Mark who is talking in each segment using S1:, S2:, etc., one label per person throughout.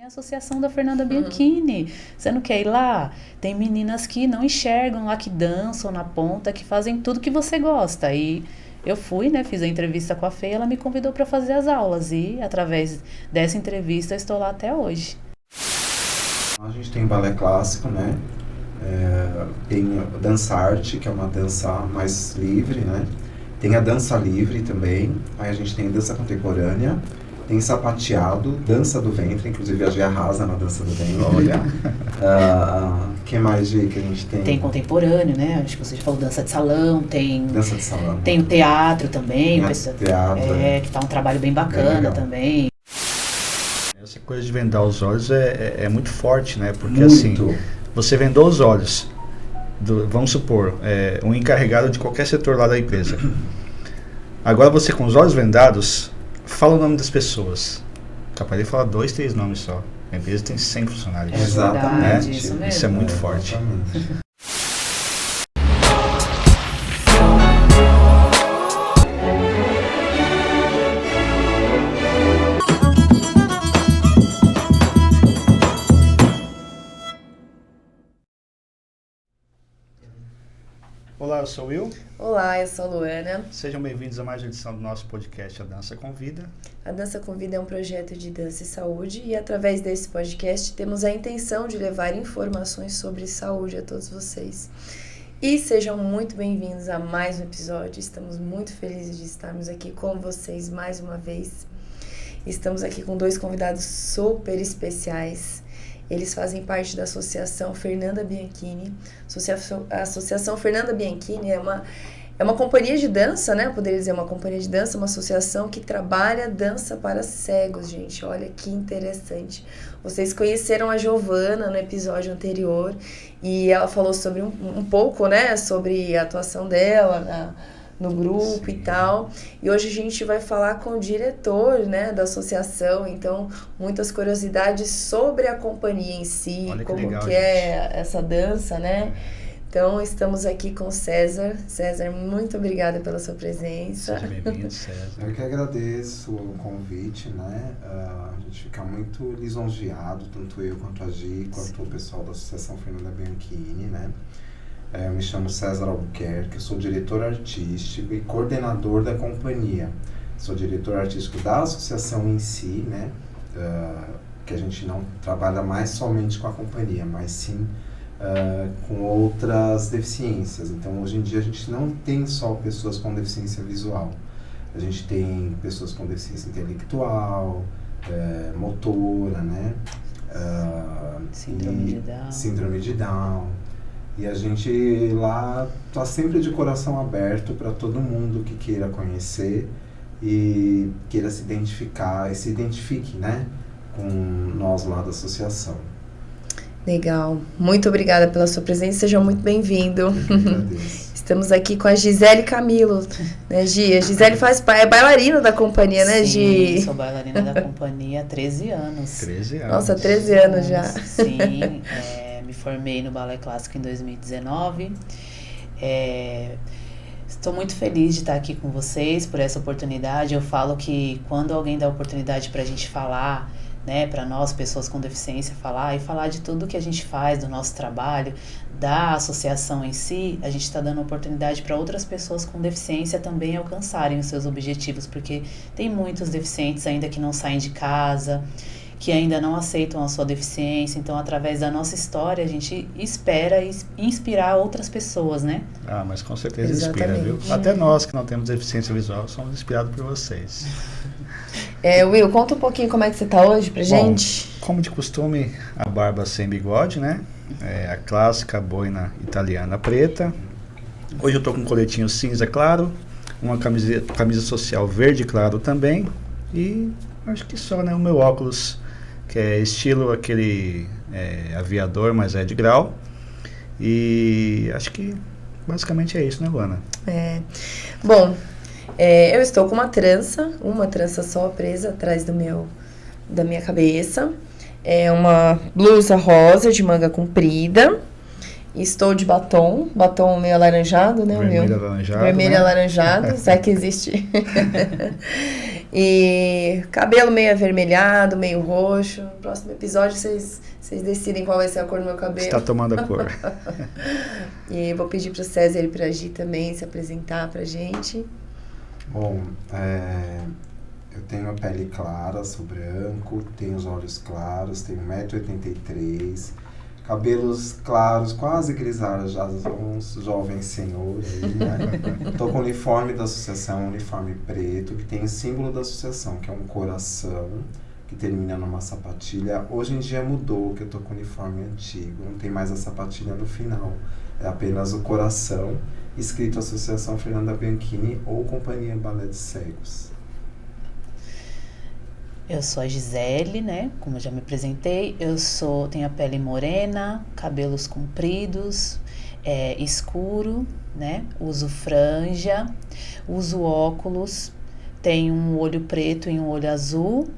S1: Tem a associação da Fernanda Bianchini. Você não quer ir lá? Tem meninas que não enxergam lá, que dançam na ponta, que fazem tudo que você gosta. E eu fui, né? Fiz a entrevista com a Fê, ela me convidou para fazer as aulas. E através dessa entrevista eu estou lá até hoje.
S2: A gente tem balé clássico, né? Tem a dança arte, que é uma dança mais livre, né? Tem a dança livre também. Aí a gente tem a dança contemporânea. Tem sapateado, dança do ventre, inclusive a Gia arrasa na dança do ventre, olha. Que mais que a gente tem?
S1: Tem contemporâneo, né? Acho que você já falou dança de salão, tem...
S2: Dança de salão.
S1: Tem o teatro também.
S2: Teatro.
S1: Que tá um trabalho bem bacana também.
S3: Essa coisa de vendar os olhos é muito forte, né? Porque
S2: muito.
S3: Assim, você vendou os olhos, vamos supor, um encarregado de qualquer setor lá da empresa. Agora você com os olhos vendados, fala o nome das pessoas. Capaz de falar 2, 3 nomes só. A empresa tem 100 funcionários.
S2: Exatamente.
S1: Né? Isso mesmo.
S3: Isso é muito forte.
S2: Exatamente.
S3: Olá, eu sou o Will.
S4: Olá, eu sou a Luana.
S3: Sejam bem-vindos a mais uma edição do nosso podcast A Dança Convida.
S4: A Dança Convida é um projeto de dança e saúde e através desse podcast temos a intenção de levar informações sobre saúde a todos vocês. E sejam muito bem-vindos a mais um episódio. Estamos muito felizes de estarmos aqui com vocês mais uma vez. Estamos aqui com 2 convidados super especiais. Eles fazem parte da Associação Fernanda Bianchini. A Associação Fernanda Bianchini é uma companhia de dança, né? Poderia dizer uma companhia de dança, uma associação que trabalha dança para cegos, gente. Olha que interessante. Vocês conheceram a Giovana no episódio anterior e ela falou sobre um pouco, né? Sobre a atuação dela no grupo. Sim. E tal. E hoje a gente vai falar com o diretor, né, da associação, então muitas curiosidades sobre a companhia em si, como
S3: legal,
S4: que é essa dança, né? Então estamos aqui com o César. César, muito obrigada pela sua presença.
S3: Seja bem-vindo, César.
S2: Eu que agradeço o convite, né? A gente fica muito lisonjeado, tanto eu quanto a Gi, quanto o pessoal da Associação Fernanda Bianchini, né? Eu me chamo César Albuquerque, eu sou diretor artístico e coordenador da companhia. Sou diretor artístico da associação em si, né? Que a gente não trabalha mais somente com a companhia, mas sim com outras deficiências. Então, hoje em dia, a gente não tem só pessoas com deficiência visual. A gente tem pessoas com deficiência intelectual, motora, né? Síndrome de Down. E a gente lá está sempre de coração aberto para todo mundo que queira conhecer e queira se identificar e se identifique, né, com nós lá da associação.
S4: Legal. Muito obrigada pela sua presença. Seja muito bem-vindo. Estamos aqui com a Gisele Camilo, né, Gi? A Gisele é bailarina da companhia, né, Gi?
S1: Sim, sou bailarina da companhia há 13 anos.
S3: 13 anos.
S4: Nossa, 13 anos já.
S1: Sim, me formei no Balé Clássico em 2019. Estou muito feliz de estar aqui com vocês por essa oportunidade. Eu falo que quando alguém dá oportunidade para a gente falar, né, para nós, pessoas com deficiência, falar de tudo que a gente faz, do nosso trabalho, da associação em si, a gente está dando oportunidade para outras pessoas com deficiência também alcançarem os seus objetivos, porque tem muitos deficientes ainda que não saem de casa, que ainda não aceitam a sua deficiência. Então, através da nossa história, a gente espera inspirar outras pessoas, né?
S3: Ah, mas com certeza inspira, viu? Até nós que não temos deficiência visual somos inspirados por vocês.
S4: Will, conta um pouquinho como é que você tá hoje pra gente.
S3: Bom, como de costume, a barba sem bigode, né? A clássica boina italiana preta. Hoje eu tô com um coletinho cinza claro, uma camisa social verde claro também. E acho que só, né? O meu óculos, que é estilo aquele aviador, mas é de grau. E acho que basicamente é isso, né, Luana?
S4: Bom, eu estou com uma trança só presa atrás da minha cabeça. É uma blusa rosa de manga comprida. Estou de batom meio alaranjado, né?
S3: Vermelho alaranjado.
S4: Vermelho
S3: né?
S4: alaranjado, sabe que existe? E cabelo meio avermelhado, meio roxo. No próximo episódio vocês decidem qual vai ser a cor do meu cabelo.
S3: Está tomando a cor.
S4: E vou pedir pro César e pra Gi também se apresentar pra gente.
S2: Bom, eu tenho a pele clara, sou branco, tenho os olhos claros, tenho 1,83 m, cabelos claros, quase grisalhos, já uns jovens senhores aí, né? Tô com o uniforme da associação, um uniforme preto, que tem o símbolo da associação, que é um coração, que termina numa sapatilha. Hoje em dia mudou, que eu tô com o uniforme antigo, não tem mais a sapatilha no final, é apenas o coração, escrito Associação Fernanda Bianchini ou Companhia Balé de Cegos.
S1: Eu sou a Gisele, né? Como eu já me apresentei, tenho a pele morena, cabelos compridos, escuro, né? Uso franja, uso óculos, tenho um olho preto e um olho azul,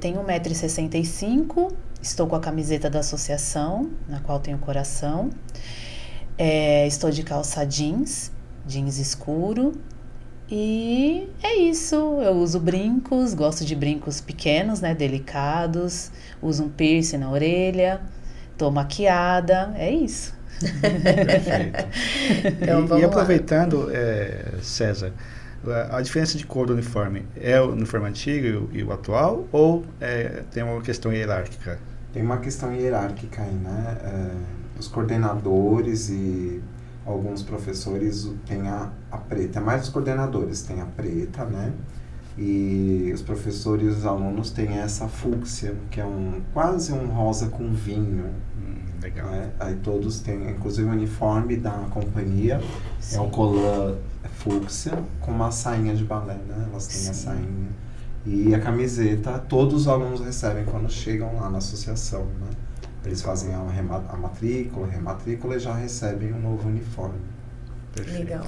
S1: tenho 1,65 m, estou com a camiseta da associação, na qual tenho coração, estou de calça jeans escuro. E é isso, eu uso brincos, gosto de brincos pequenos, né, delicados, uso um piercing na orelha, tô maquiada, é isso.
S3: Perfeito.
S4: Então, vamos
S3: e aproveitando,
S4: lá.
S3: César, a diferença de cor do uniforme é o uniforme antigo e o atual ou tem uma questão hierárquica?
S2: Tem uma questão hierárquica aí, né? Os coordenadores e alguns professores têm a preta, mais os coordenadores têm a preta, né? E os professores e os alunos têm essa fúcsia, que é quase um rosa com vinho.
S3: Legal.
S2: Né? Aí todos têm, inclusive o uniforme da companhia.
S1: Sim.
S2: É um colã fúcsia com uma sainha de balé, né? Elas têm a sainha. E a camiseta, todos os alunos recebem quando chegam lá na associação, né? Eles fazem a matrícula e já recebem um novo uniforme.
S3: Perfeito.
S4: Legal.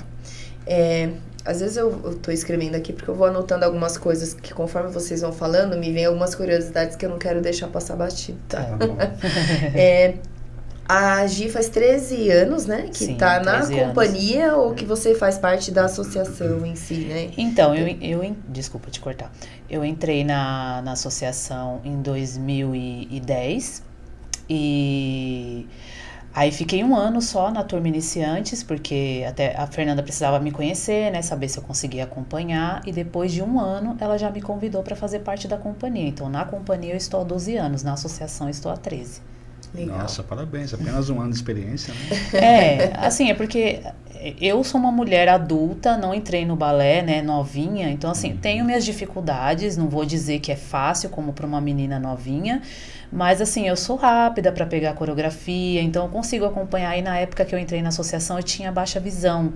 S4: Às vezes eu tô escrevendo aqui porque eu vou anotando algumas coisas que conforme vocês vão falando, me vem algumas curiosidades que eu não quero deixar passar batido, tá?
S2: Tá bom.
S4: A Gi faz 13 anos, né? Que
S1: Sim,
S4: tá na
S1: 13 anos.
S4: companhia ou que você faz parte da associação em si, né?
S1: Então, desculpa te cortar, eu entrei na associação em 2010 e aí fiquei um ano só na turma iniciantes, porque até a Fernanda precisava me conhecer, né, saber se eu conseguia acompanhar, e depois de um ano ela já me convidou para fazer parte da companhia. Então na companhia eu estou há 12 anos, na associação eu estou há 13.
S4: Legal.
S3: Nossa, parabéns, apenas um ano de experiência, né?
S1: Assim, é porque eu sou uma mulher adulta, não entrei no balé, né, novinha, então assim, tenho minhas dificuldades, não vou dizer que é fácil como para uma menina novinha, mas assim, eu sou rápida para pegar a coreografia, então eu consigo acompanhar. E na época que eu entrei na associação eu tinha baixa visão,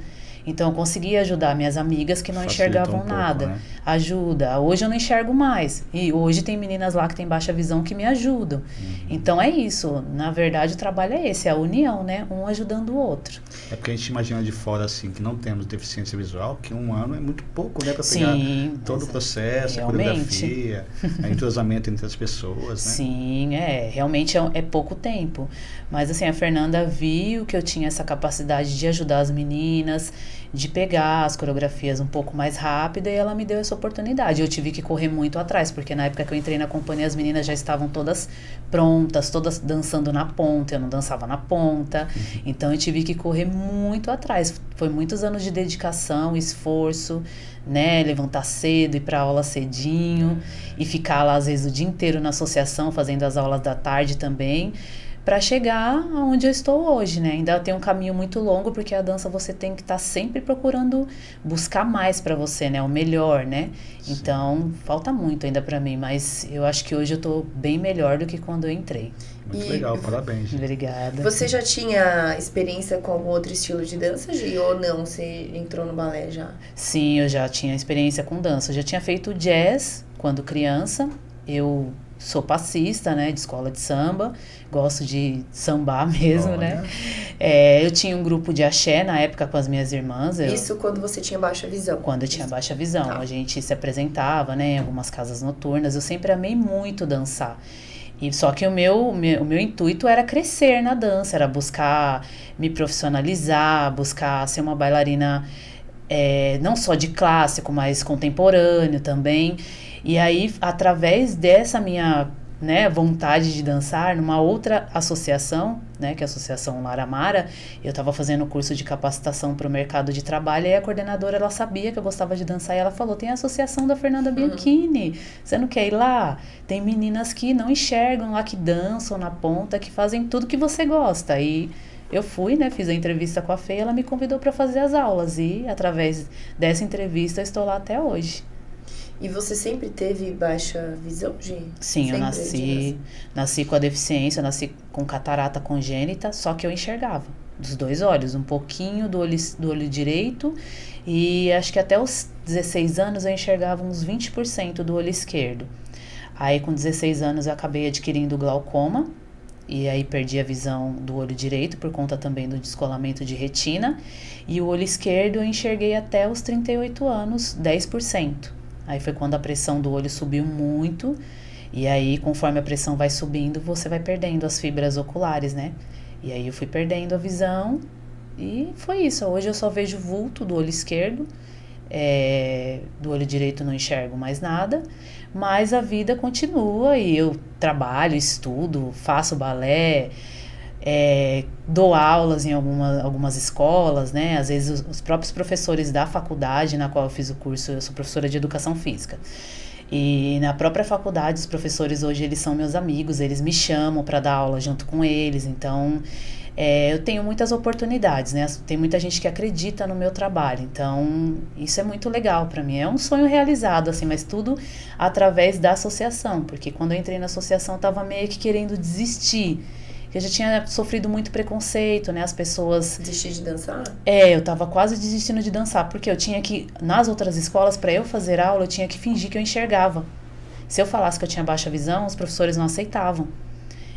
S1: então eu conseguia ajudar minhas amigas que não
S3: Facilitou
S1: enxergavam
S3: um pouco,
S1: nada.
S3: né?
S1: Ajuda. Hoje eu não enxergo mais, e hoje tem meninas lá que têm baixa visão que me ajudam. Então é isso, na verdade o trabalho é esse, é a união, né, um ajudando o outro.
S3: É porque a gente imagina de fora, assim, que não temos deficiência visual, que um ano é muito pouco, né? Para pegar
S1: Sim,
S3: todo o processo, a
S1: realmente.
S3: coreografia, o entrosamento entre as pessoas, né?
S1: Sim, realmente é pouco tempo. Mas assim, a Fernanda viu que eu tinha essa capacidade de ajudar as meninas, de pegar as coreografias um pouco mais rápido, e ela me deu essa oportunidade. Eu tive que correr muito atrás, porque na época que eu entrei na companhia, as meninas já estavam todas prontas, todas dançando na ponta, eu não dançava na ponta, então eu tive que correr muito atrás. Foi muitos anos de dedicação, esforço, né, levantar cedo, ir para aula cedinho, e ficar lá às vezes o dia inteiro na associação, fazendo as aulas da tarde também, para chegar aonde eu estou hoje, né? Ainda tem um caminho muito longo, porque a dança você tem que estar sempre procurando buscar mais para você, né? O melhor, né?
S3: Sim.
S1: Então, falta muito ainda para mim, mas eu acho que hoje eu tô bem melhor do que quando eu entrei.
S3: Muito legal, parabéns.
S1: Obrigada.
S4: Você já tinha experiência com algum outro estilo de dança, Gi, ou não? Você entrou no balé já?
S1: Sim, eu já tinha experiência com dança. Eu já tinha feito jazz quando criança. Eu sou passista, né, de escola de samba. Gosto de sambar mesmo,
S3: Olha.
S1: né? Eu tinha um grupo de axé na época com as minhas irmãs.
S4: Isso quando você tinha baixa visão?
S1: Quando eu tinha baixa visão.
S4: Tá.
S1: A gente se apresentava, né, em algumas casas noturnas. Eu sempre amei muito dançar. E só que o meu intuito era crescer na dança, era buscar me profissionalizar, buscar ser uma bailarina não só de clássico, mas contemporâneo também. E aí, através dessa minha, né, vontade de dançar, numa outra associação, né, que é a Associação Lara Mara, eu estava fazendo curso de capacitação para o mercado de trabalho, e a coordenadora, ela sabia que eu gostava de dançar, e ela falou, tem a associação da Fernanda Bianchini, você não quer ir lá? Tem meninas que não enxergam lá, que dançam na ponta, que fazem tudo que você gosta. E eu fui, né, fiz a entrevista com a Fê, ela me convidou para fazer as aulas, e através dessa entrevista eu estou lá até hoje.
S4: E você sempre teve baixa visão, Gi?
S1: Sim, eu nasci com a deficiência, eu nasci com catarata congênita, só que eu enxergava dos dois olhos, um pouquinho do olho direito, e acho que até os 16 anos eu enxergava uns 20% do olho esquerdo. Aí com 16 anos eu acabei adquirindo glaucoma, e aí perdi a visão do olho direito por conta também do descolamento de retina, e o olho esquerdo eu enxerguei até os 38 anos, 10%. Aí foi quando a pressão do olho subiu muito, e aí conforme a pressão vai subindo, você vai perdendo as fibras oculares, né? E aí eu fui perdendo a visão, e foi isso. Hoje eu só vejo vulto do olho esquerdo, do olho direito não enxergo mais nada, mas a vida continua, e eu trabalho, estudo, faço balé, dou aulas em algumas escolas, né? Às vezes os próprios professores da faculdade na qual eu fiz o curso, eu sou professora de educação física, e na própria faculdade os professores hoje eles são meus amigos, eles me chamam para dar aula junto com eles, então eu tenho muitas oportunidades, né? Tem muita gente que acredita no meu trabalho, então isso é muito legal para mim, é um sonho realizado, assim, mas tudo através da associação, porque quando eu entrei na associação eu tava meio que querendo desistir, que eu já tinha sofrido muito preconceito, né? As pessoas...
S4: Desistir de dançar?
S1: Eu tava quase desistindo de dançar, porque eu tinha que... Nas outras escolas, para eu fazer aula, eu tinha que fingir que eu enxergava. Se eu falasse que eu tinha baixa visão, os professores não aceitavam.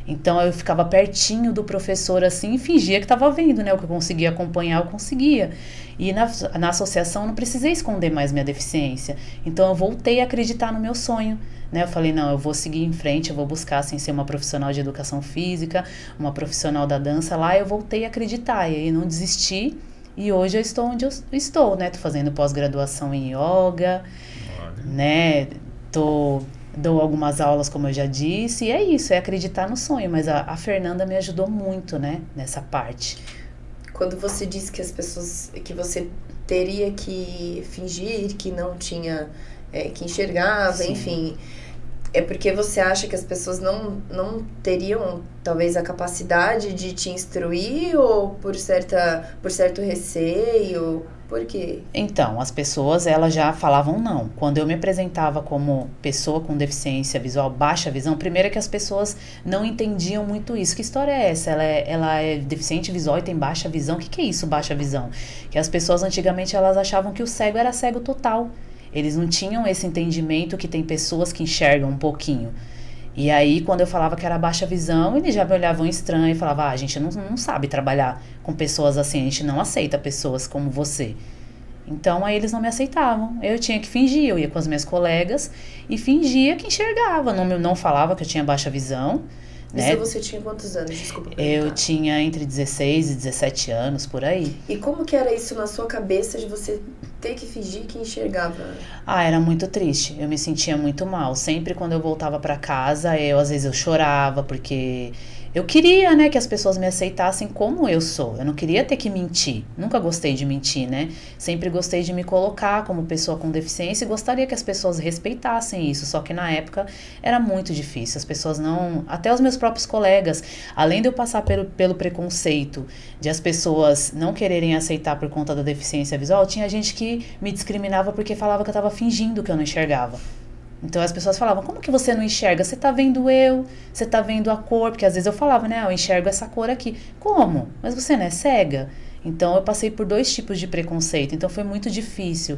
S1: Então, eu ficava pertinho do professor, assim, e fingia que tava vendo, né? O que eu conseguia acompanhar, eu conseguia. E na associação, eu não precisei esconder mais minha deficiência. Então, eu voltei a acreditar no meu sonho. Né, eu falei, não, eu vou seguir em frente, eu vou buscar assim, ser uma profissional de educação física, uma profissional da dança. Lá eu voltei a acreditar, e aí não desisti, e hoje eu estou onde eu estou, né? Tô fazendo pós-graduação em yoga, né? Dou algumas aulas, como eu já disse, e é isso, é acreditar no sonho. Mas a Fernanda me ajudou muito, né, nessa parte.
S4: Quando você disse que as pessoas, que você teria que fingir que não tinha, que enxergava, sim, enfim... É porque você acha que as pessoas não teriam, talvez, a capacidade de te instruir, ou por certo receio? Por quê?
S1: Então, as pessoas, elas já falavam não. Quando eu me apresentava como pessoa com deficiência visual, baixa visão, primeiro é que as pessoas não entendiam muito isso. Que história é essa? Ela é deficiente visual e tem baixa visão? O que é isso, baixa visão? Que as pessoas, antigamente, elas achavam que o cego era cego total. Eles não tinham esse entendimento que tem pessoas que enxergam um pouquinho. E aí, quando eu falava que era baixa visão, eles já me olhavam estranho e falavam, a gente não sabe trabalhar com pessoas assim, a gente não aceita pessoas como você. Então, aí eles não me aceitavam. Eu tinha que fingir, eu ia com as minhas colegas e fingia que enxergava. Não falava que eu tinha baixa visão. Né?
S4: Isso você tinha quantos anos? Desculpa perguntar.
S1: Eu tinha entre 16 e 17 anos, por aí.
S4: E como que era isso na sua cabeça de você ter que fingir que enxergava?
S1: Era muito triste. Eu me sentia muito mal. Sempre quando eu voltava para casa, às vezes eu chorava, porque eu queria, né, que as pessoas me aceitassem como eu sou. Eu não queria ter que mentir. Nunca gostei de mentir, né? Sempre gostei de me colocar como pessoa com deficiência e gostaria que as pessoas respeitassem isso. Só que na época era muito difícil. As pessoas não... Até os meus próprios colegas, além de eu passar pelo preconceito de as pessoas não quererem aceitar por conta da deficiência visual, tinha gente que me discriminava porque falava que eu estava fingindo que eu não enxergava. Então as pessoas falavam, como que você não enxerga? Você tá vendo você tá vendo a cor, porque às vezes eu falava, né, eu enxergo essa cor aqui. Como? Mas você não é cega? Então eu passei por 2 tipos de preconceito, então foi muito difícil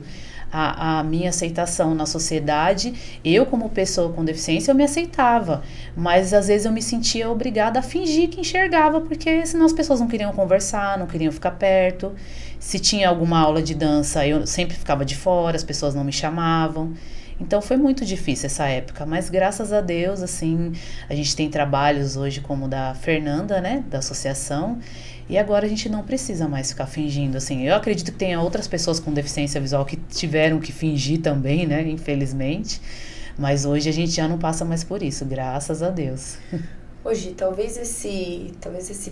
S1: a minha aceitação na sociedade. Eu, como pessoa com deficiência, eu me aceitava, mas às vezes eu me sentia obrigada a fingir que enxergava, porque senão as pessoas não queriam conversar, não queriam ficar perto. Se tinha alguma aula de dança, eu sempre ficava de fora, as pessoas não me chamavam. Então foi muito difícil essa época, mas graças a Deus, assim, a gente tem trabalhos hoje como o da Fernanda, né, da associação, e agora a gente não precisa mais ficar fingindo, assim. Eu acredito que tenha outras pessoas com deficiência visual que tiveram que fingir também, né, infelizmente, mas hoje a gente já não passa mais por isso, graças a Deus.
S4: Hoje, talvez esse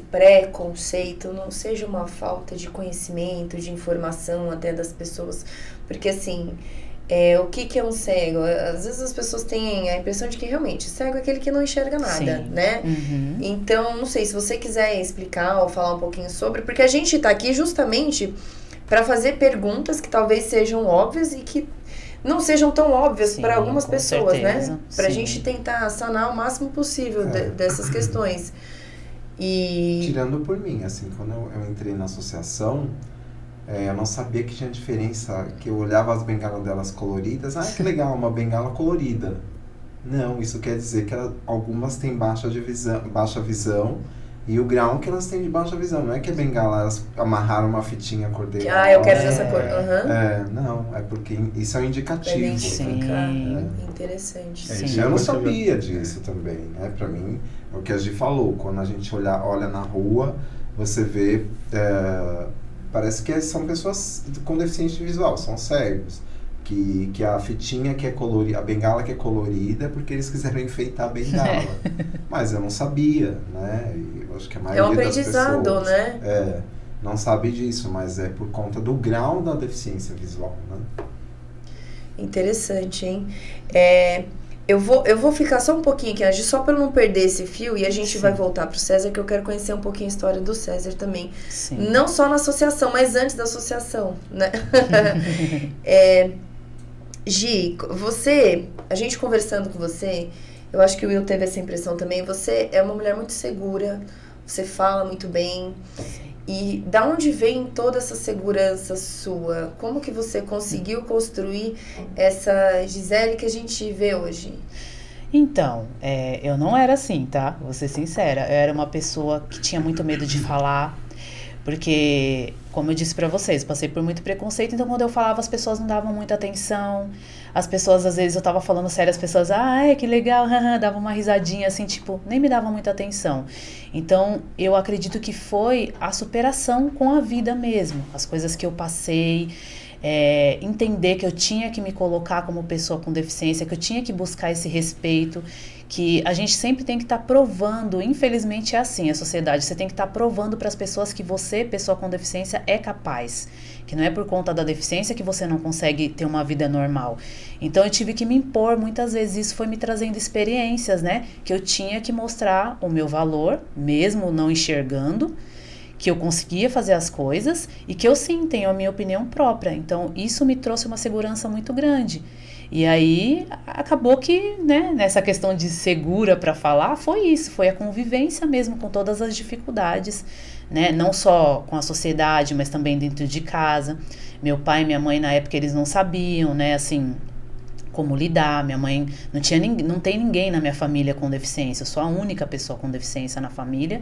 S4: preconceito não seja uma falta de conhecimento, de informação até das pessoas, porque assim, o que é um cego? Às vezes as pessoas têm a impressão de que realmente cego é aquele que não enxerga nada,
S1: Sim.
S4: né?
S1: Uhum.
S4: Então, não sei se você quiser explicar ou falar um pouquinho sobre, porque a gente tá aqui justamente para fazer perguntas que talvez sejam óbvias e que não sejam tão óbvias para algumas
S1: com
S4: pessoas,
S1: certeza,
S4: né? Pra
S1: sim.
S4: gente tentar sanar o máximo possível dessas questões. E
S2: Tirando por mim, assim, quando eu entrei na associação, eu não sabia que tinha diferença, que eu olhava as bengalas delas coloridas, que legal, uma bengala colorida. Não, isso quer dizer que algumas têm baixa visão, e o grau que elas têm de baixa visão. Não é que a bengala, elas amarraram uma fitinha cor-de-rosa.
S4: eu quero dessa cor. Uhum.
S2: Não, é porque isso é um indicativo.
S1: Sim.
S4: Interessante.
S1: Sim.
S2: Eu não sabia disso também, né? Pra mim, é o que a Gi falou, quando a gente olha na rua, você vê, parece que são pessoas com deficiência visual, são cegos. Que a fitinha que é colorida, a bengala que é colorida é porque eles quiseram enfeitar a bengala. Mas eu não sabia, né? E eu acho que a maioria das pessoas...
S4: É um aprendizado, né?
S2: Não sabe disso, mas é por conta do grau da deficiência visual, né?
S4: Interessante, hein? Eu vou ficar só um pouquinho aqui, só para não perder esse fio, e a gente vai voltar pro César, que eu quero conhecer um pouquinho a história do César também.
S1: Sim.
S4: Não só na associação, mas antes da associação, né? Gi, a gente conversando com você, eu acho que o Will teve essa impressão também, você é uma mulher muito segura, você fala muito bem. E da onde vem toda essa segurança sua? Como que você conseguiu construir essa Gisele que a gente vê hoje?
S1: Então, eu não era assim, tá? Vou ser sincera. Eu era uma pessoa que tinha muito medo de falar, porque, como eu disse pra vocês, passei por muito preconceito, então quando eu falava as pessoas não davam muita atenção. As pessoas, às vezes, eu tava falando sério, as pessoas, que legal, davam uma risadinha, assim, tipo, nem me davam muita atenção. Então, eu acredito que foi a superação com a vida mesmo, as coisas que eu passei, entender que eu tinha que me colocar como pessoa com deficiência, que eu tinha que buscar esse respeito, que a gente sempre tem que estar provando, infelizmente é assim a sociedade, você tem que estar provando para as pessoas que você, pessoa com deficiência, é capaz, que não é por conta da deficiência que você não consegue ter uma vida normal. Então eu tive que me impor, muitas vezes isso foi me trazendo experiências, né, que eu tinha que mostrar o meu valor, mesmo não enxergando, que eu conseguia fazer as coisas e que eu sim tenho a minha opinião própria. Então isso me trouxe uma segurança muito grande. E aí acabou que, né, nessa questão de segura para falar, foi isso, foi a convivência mesmo com todas as dificuldades, né, não só com a sociedade, mas também dentro de casa. Meu pai e minha mãe na época eles não sabiam, né, assim, como lidar. Minha mãe não tem ninguém na minha família com deficiência, eu sou a única pessoa com deficiência na família.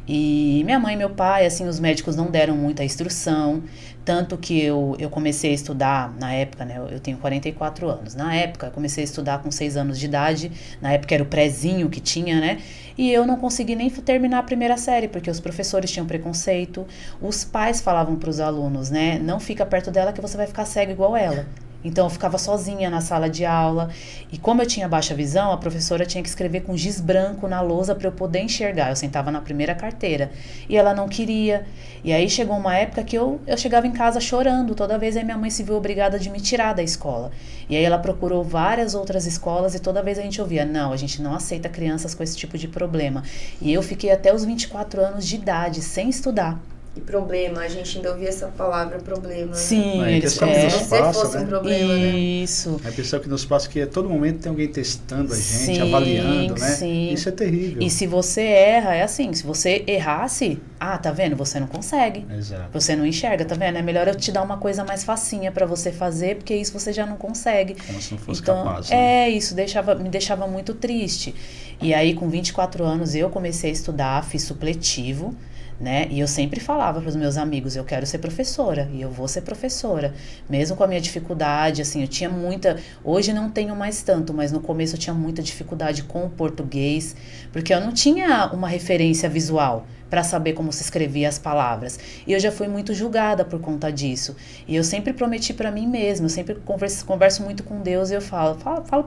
S1: E minha mãe e meu pai, assim, os médicos não deram muita instrução, tanto que eu comecei a estudar na época, né, eu tenho 44 anos, na época eu comecei a estudar com 6 anos de idade, na época era o prézinho que tinha, né, e eu não consegui nem terminar a primeira série, porque os professores tinham preconceito, os pais falavam para os alunos, né, não fica perto dela que você vai ficar cego igual ela. Então, eu ficava sozinha na sala de aula. E como eu tinha baixa visão, a professora tinha que escrever com giz branco na lousa para eu poder enxergar. Eu sentava na primeira carteira. E ela não queria. E aí, chegou uma época que eu chegava em casa chorando. Toda vez aí minha mãe se viu obrigada de me tirar da escola. E aí, ela procurou várias outras escolas e toda vez a gente ouvia, não, a gente não aceita crianças com esse tipo de problema. E eu fiquei até os 24 anos de idade sem estudar.
S4: E problema, a gente ainda ouvia essa palavra, problema.
S1: Sim,
S4: né?
S1: eles
S4: como se você fosse um problema, né?
S1: Isso.
S3: É a pessoa que nos passa que a todo momento tem alguém testando a gente,
S1: Sim,
S3: avaliando, né?
S1: sim.
S3: Isso é terrível.
S1: E se você erra, é assim, se você errasse, tá vendo? Você não consegue.
S3: Exato.
S1: Você não enxerga, tá vendo? É melhor eu te dar uma coisa mais facinha pra você fazer, porque isso você já não consegue.
S3: Como se não fosse
S1: então,
S3: capaz. Né?
S1: Isso me deixava muito triste. E aí, com 24 anos, eu comecei a estudar, fiz supletivo, né? E eu sempre falava para os meus amigos, eu quero ser professora e eu vou ser professora, mesmo com a minha dificuldade, assim, eu tinha muita, hoje não tenho mais tanto, mas no começo eu tinha muita dificuldade com o português, porque eu não tinha uma referência visual para saber como se escrevia as palavras. E eu já fui muito julgada por conta disso. E eu sempre prometi para mim mesma, eu sempre converso muito com Deus e eu falo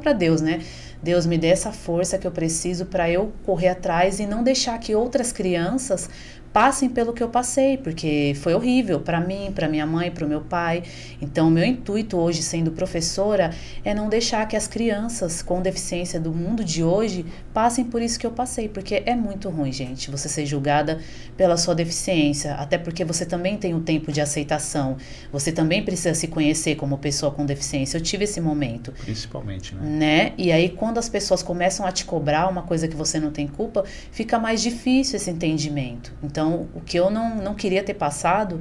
S1: para Deus, né? Deus, me dê essa força que eu preciso para eu correr atrás e não deixar que outras crianças passem pelo que eu passei, porque foi horrível para mim, para minha mãe, para o meu pai. Então, o meu intuito hoje, sendo professora, é não deixar que as crianças com deficiência do mundo de hoje passem por isso que eu passei, porque é muito ruim, gente, você ser julgada pela sua deficiência, até porque você também tem um tempo de aceitação, você também precisa se conhecer como pessoa com deficiência. Eu tive esse momento.
S3: Principalmente,
S1: né? E aí, quando as pessoas começam a te cobrar uma coisa que você não tem culpa, fica mais difícil esse entendimento. Então, o que eu não queria ter passado,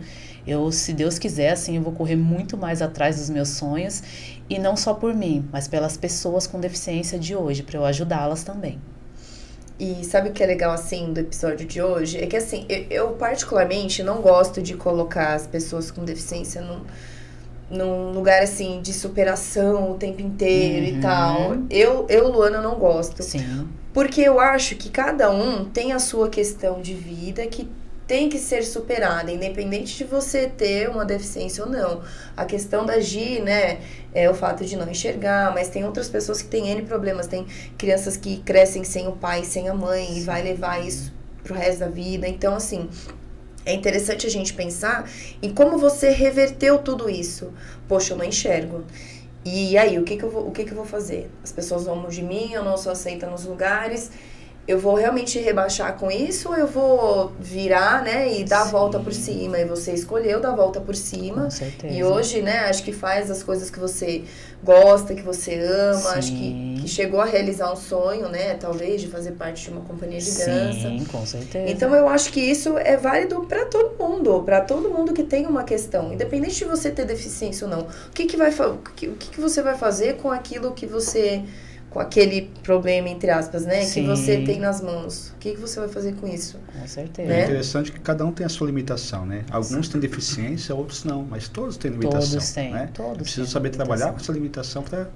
S1: se Deus quiser, assim, eu vou correr muito mais atrás dos meus sonhos, e não só por mim, mas pelas pessoas com deficiência de hoje, para eu ajudá-las também.
S4: E sabe o que é legal, assim, do episódio de hoje? É que, assim, eu particularmente não gosto de colocar as pessoas com deficiência num lugar, assim, de superação o tempo inteiro e tal. Eu, Luana, não gosto.
S1: Sim.
S4: Porque eu acho que cada um tem a sua questão de vida que tem que ser superada, independente de você ter uma deficiência ou não. A questão da Gi, né, é o fato de não enxergar, mas tem outras pessoas que têm N problemas. Tem crianças que crescem sem o pai, sem a mãe, e vai levar isso pro resto da vida. Então, assim, é interessante a gente pensar em como você reverteu tudo isso. Poxa, eu não enxergo. E aí, o que que eu vou fazer? As pessoas vão de mim, eu não sou aceita nos lugares. Eu vou realmente rebaixar com isso ou eu vou virar, né, e dar a volta por cima? E você escolheu dar a volta por cima.
S1: Com certeza.
S4: E hoje, né, acho que faz as coisas que você gosta, que você ama.
S1: Sim.
S4: Acho que chegou a realizar um sonho, né, talvez, de fazer parte de uma companhia de dança.
S1: Sim, com certeza.
S4: Então, eu acho que isso é válido para todo mundo que tem uma questão. Independente de você ter deficiência ou não. O que você vai fazer com aquilo que você... com aquele problema, entre aspas, né?
S1: Sim.
S4: Que você tem nas mãos. O que você vai fazer com isso?
S1: Com certeza.
S4: Né?
S3: É interessante que cada um tem a sua limitação, né? Alguns têm deficiência, outros não, mas todos têm limitação.
S1: Todos têm,
S3: né?
S1: todos
S3: Precisa
S1: têm
S3: saber trabalhar
S1: limitação.
S3: com essa limitação para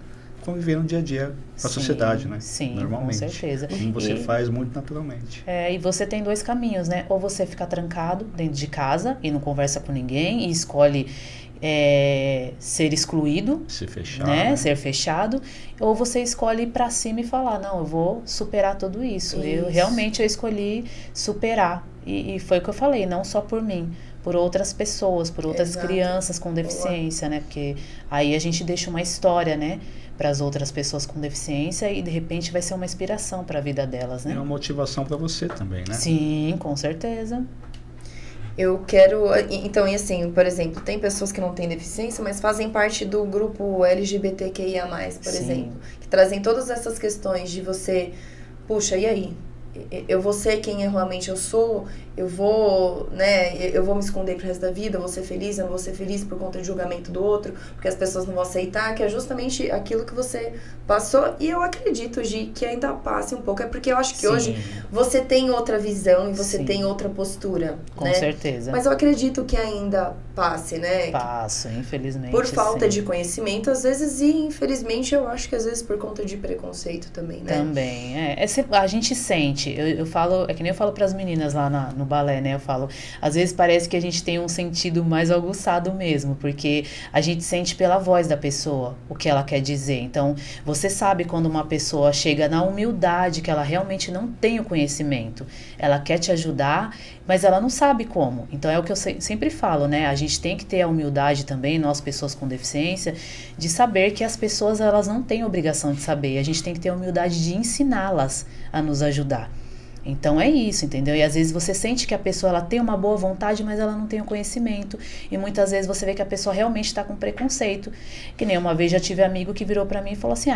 S3: conviver no dia a dia com a sociedade, né?
S1: Sim,
S3: normalmente.
S1: com certeza.
S3: Como você faz muito naturalmente.
S1: E você tem dois caminhos, né? Ou você fica trancado dentro de casa e não conversa com ninguém e escolhe ser excluído,
S3: Se fechar,
S1: né?
S3: né?
S1: Ser fechado, ou você escolhe ir pra cima e falar, não, eu vou superar tudo isso. Eu realmente escolhi superar. E foi o que eu falei, não só por mim, por outras pessoas, por outras
S4: Exato.
S1: Crianças com deficiência, né? Porque aí a gente deixa uma história, né? Para as outras pessoas com deficiência e de repente vai ser uma inspiração para a vida delas, né?
S3: É uma motivação para você também, né?
S1: Sim, com certeza.
S4: Eu quero... Então, e assim, por exemplo, tem pessoas que não têm deficiência, mas fazem parte do grupo LGBTQIA+, por
S1: Sim.
S4: exemplo. Que trazem todas essas questões de você... Puxa, e aí? Eu vou ser quem realmente eu sou? Eu vou, né? Eu vou me esconder pro resto da vida? Eu vou ser feliz? Eu não vou ser feliz por conta de julgamento do outro? Porque as pessoas não vão aceitar? Que é justamente aquilo que você passou. E eu acredito, Gi, que ainda passe um pouco. É porque eu acho que
S1: Sim.
S4: hoje você tem outra visão e você
S1: Sim.
S4: tem outra postura,
S1: Com
S4: né?
S1: certeza.
S4: Mas eu acredito que ainda passe, né?
S1: Passo, infelizmente.
S4: Por falta
S1: sim.
S4: de conhecimento, às vezes, e infelizmente eu acho que às vezes por conta de preconceito também, né?
S1: Também, a gente sente, eu falo, é que nem eu falo pras meninas lá no balé, né, eu falo, às vezes parece que a gente tem um sentido mais aguçado mesmo, porque a gente sente pela voz da pessoa o que ela quer dizer, então você sabe quando uma pessoa chega na humildade, que ela realmente não tem o conhecimento, ela quer te ajudar, mas ela não sabe como, então é o que eu sempre falo, né, a gente tem que ter a humildade também, nós pessoas com deficiência, de saber que as pessoas, elas não têm obrigação de saber, a gente tem que ter a humildade de ensiná-las a nos ajudar. Então é isso, entendeu? E às vezes você sente que a pessoa ela tem uma boa vontade, mas ela não tem o conhecimento. E muitas vezes você vê que a pessoa realmente está com preconceito. Que nem uma vez já tive amigo que virou pra mim e falou assim,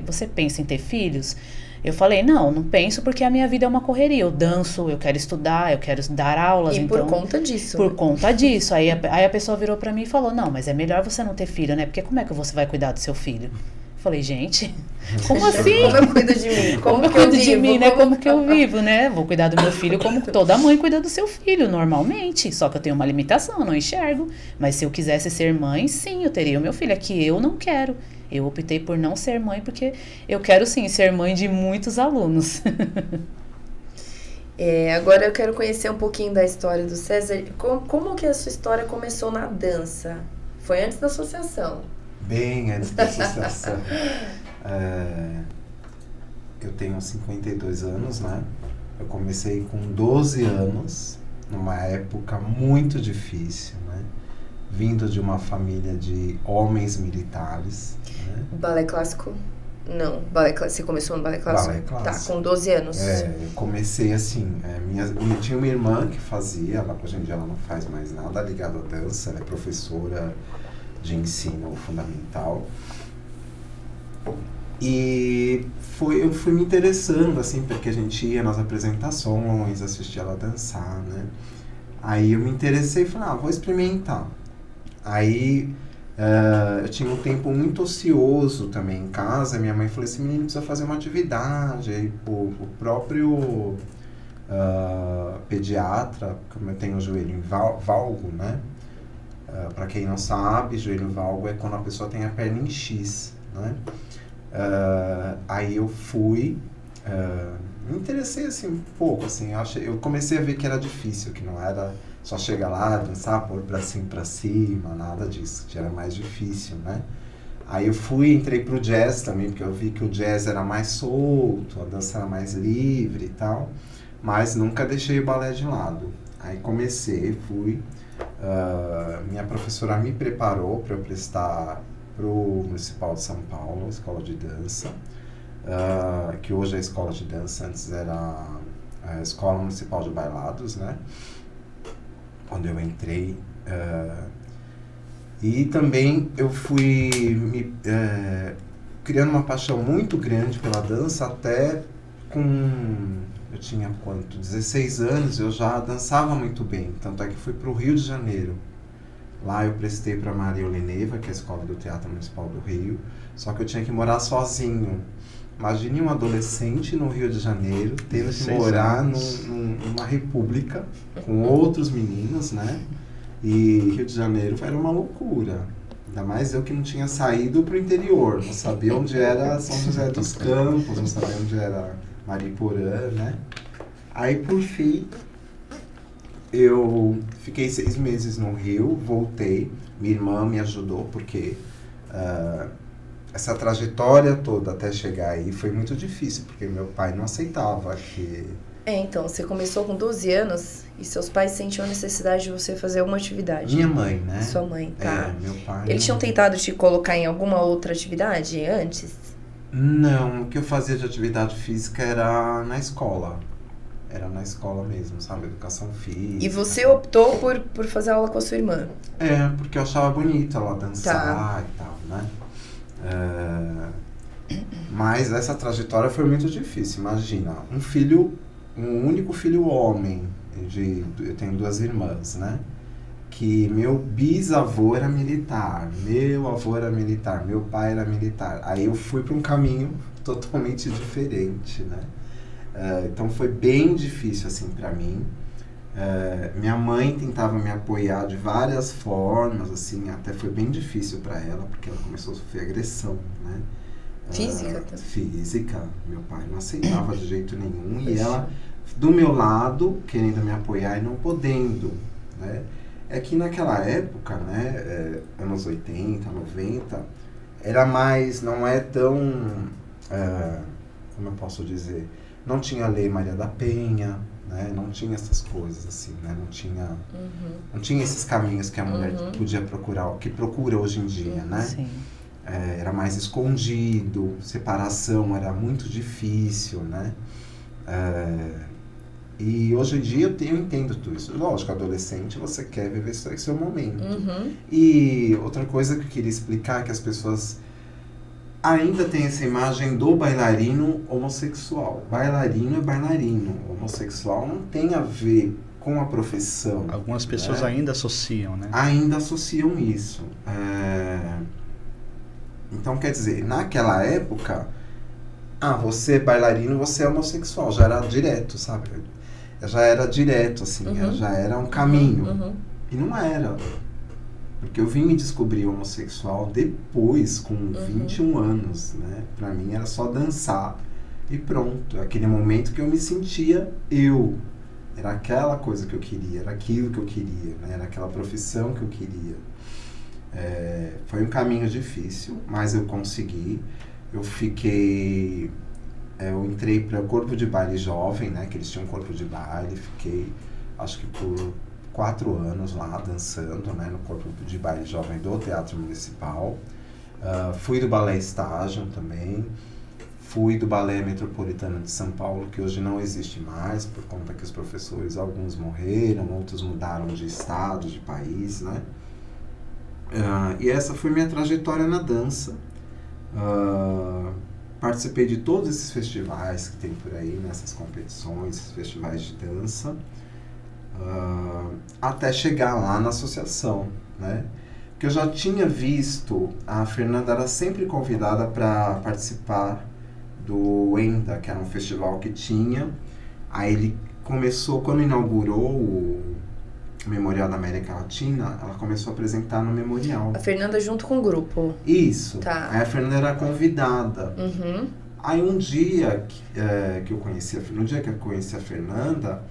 S1: você pensa em ter filhos? Eu falei, não penso porque a minha vida é uma correria. Eu danço, eu quero estudar, eu quero dar aulas.
S4: E
S1: então,
S4: por conta disso.
S1: Por conta disso. Aí a pessoa virou pra mim e falou, não, mas é melhor você não ter filho, né? Porque como é que você vai cuidar do seu filho? Falei, gente, como assim?
S4: Como eu cuido de mim?
S1: Como eu cuido de mim, né? Como que eu vivo, né? Vou cuidar do meu filho como toda mãe cuida do seu filho, normalmente. Só que eu tenho uma limitação, eu não enxergo. Mas se eu quisesse ser mãe, sim, eu teria o meu filho. É que eu não quero. Eu optei por não ser mãe, porque eu quero, sim, ser mãe de muitos alunos.
S4: Agora eu quero conhecer um pouquinho da história do César. Como que a sua história começou na dança? Foi antes da associação?
S2: Bem antes da associação. Eu tenho 52 anos, né? Eu comecei com 12 anos, numa época muito difícil, né? Vindo de uma família de homens militares. Né?
S4: Balé clássico? Não, você começou no balé clássico?
S2: Balé clássico.
S4: Tá, com 12 anos.
S2: Eu comecei assim, tinha uma irmã que fazia, hoje em dia ela não faz mais nada ligado à dança, ela é professora de ensino fundamental. E eu fui me interessando, assim, porque a gente ia nas apresentações, assistia ela dançar, né? Aí eu me interessei e falei, vou experimentar. Aí eu tinha um tempo muito ocioso também em casa, minha mãe falou assim, menino, precisa fazer uma atividade. Aí o próprio pediatra, como eu tenho o joelho em valgo, né? Para quem não sabe, joelho valgo é quando a pessoa tem a perna em X, né? Aí eu fui, me interessei assim um pouco, assim, eu comecei a ver que era difícil, que não era só chegar lá, dançar, pôr bracinho pra cima, nada disso, que era mais difícil, né? Aí eu entrei pro jazz também, porque eu vi que o jazz era mais solto, a dança era mais livre e tal, mas nunca deixei o balé de lado. Aí fui, minha professora me preparou para eu prestar pro Municipal de São Paulo, a escola de dança, que hoje é a escola de dança, antes era a Escola Municipal de Bailados, né? Quando eu entrei. E também eu fui criando uma paixão muito grande pela dança, até eu tinha 16 anos, eu já dançava muito bem, tanto é que fui para o Rio de Janeiro. Lá eu prestei para Maria Oleneva, que é a escola do Teatro Municipal do Rio, só que eu tinha que morar sozinho. Imagine um adolescente no Rio de Janeiro, tendo que morar numa república com outros meninos, né? E Rio de Janeiro era uma loucura. Ainda mais eu que não tinha saído para o interior, não sabia onde era São José dos Campos, não sabia onde era Mariporã, né? Aí, por fim, eu fiquei 6 meses no Rio, voltei, minha irmã me ajudou, porque essa trajetória toda até chegar aí foi muito difícil, porque meu pai não aceitava que...
S4: Então, você começou com 12 anos e seus pais sentiam a necessidade de você fazer alguma atividade.
S2: Minha mãe, né?
S4: Sua mãe, tá.
S2: Meu pai...
S4: Eles tinham tentado te colocar em alguma outra atividade antes?
S2: Não, o que eu fazia de atividade física era na escola. Era na escola mesmo, sabe? Educação física.
S4: E você optou por fazer aula com a sua irmã?
S2: Porque eu achava bonito ela dançar e tal, né? Mas essa trajetória foi muito difícil. Imagina, um único filho homem, eu tenho 2 irmãs, né? Que meu bisavô era militar, meu avô era militar, meu pai era militar. Aí eu fui para um caminho totalmente diferente, né? Então foi bem difícil assim para mim. Minha mãe tentava me apoiar de várias formas, assim, até foi bem difícil para ela, porque ela começou a sofrer agressão, né?
S4: Física?
S2: Física. Meu pai não aceitava de jeito nenhum. E ela, do meu lado, querendo me apoiar e não podendo, né? É que naquela época, né, anos 80, 90, era mais, não é tão, como eu posso dizer, não tinha a Lei Maria da Penha, né, não tinha essas coisas assim, né, não tinha esses caminhos que a mulher podia procurar, que procura hoje em dia, né?
S1: Sim.
S2: Era mais escondido, separação era muito difícil, né? E hoje em dia eu entendo tudo isso. Lógico, adolescente, você quer viver seu momento. E outra coisa que eu queria explicar é que as pessoas ainda têm essa imagem do bailarino homossexual. Bailarino é bailarino. Homossexual não tem a ver com a profissão.
S3: Algumas pessoas ainda associam, né?
S2: Ainda associam isso. Então, quer dizer, naquela época, você é bailarino, você é homossexual, já era direto, sabe? Já era direto, assim, já era um caminho. E não era. Porque eu vim me descobrir homossexual depois, com 21 anos, né? Pra mim era só dançar e pronto. Aquele momento que eu me sentia eu. Era aquela coisa que eu queria, era aquilo que eu queria, né? Era aquela profissão que eu queria. Foi um caminho difícil, mas eu consegui. Eu entrei para o corpo de baile jovem, né? Que eles tinham um corpo de baile. Fiquei, acho que por 4 anos lá dançando, né? No corpo de baile jovem do Teatro Municipal. Fui do balé estágio também. Fui do Balé Metropolitano de São Paulo, que hoje não existe mais, por conta que os professores, alguns morreram, outros mudaram de estado, de país, né? E essa foi minha trajetória na dança. Participei de todos esses festivais que tem por aí, nessas competições, esses festivais de dança, até chegar lá na associação, né? Porque eu já tinha visto, a Fernanda era sempre convidada para participar do ENDA, que era um festival que tinha. Aí ele começou, quando inaugurou o Memorial da América Latina, ela começou a apresentar no Memorial.
S4: A Fernanda junto com o grupo.
S2: Isso.
S4: Tá.
S2: Aí a Fernanda era convidada. Aí um dia que eu conheci no dia que eu conheci a Fernanda,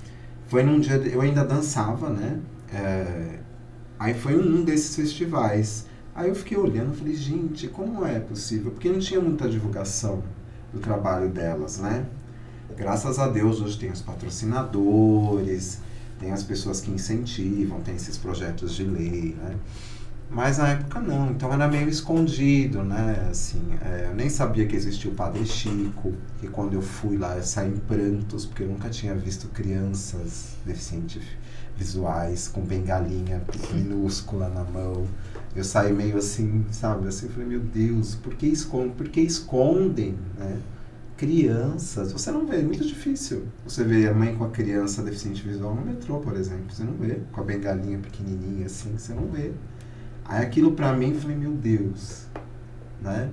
S2: foi num dia, eu ainda dançava, né? Aí foi um desses festivais. Aí eu fiquei olhando e falei, gente, como é possível? Porque não tinha muita divulgação do trabalho delas, né? Graças a Deus hoje tem os patrocinadores, tem as pessoas que incentivam, tem esses projetos de lei, né? Mas na época não, então era meio escondido, né? Assim, eu nem sabia que existia o Padre Chico, que quando eu fui lá eu saí em prantos, porque eu nunca tinha visto crianças deficientes visuais com bengalinha minúscula na mão. Eu saí meio assim, sabe? Assim, eu falei, meu Deus, por que escondem, né? Crianças, você não vê, é muito difícil. Você vê a mãe com a criança deficiente visual no metrô, por exemplo, você não vê. Com a bengalinha pequenininha assim, você não vê. Aí aquilo pra mim, eu falei, meu Deus, né?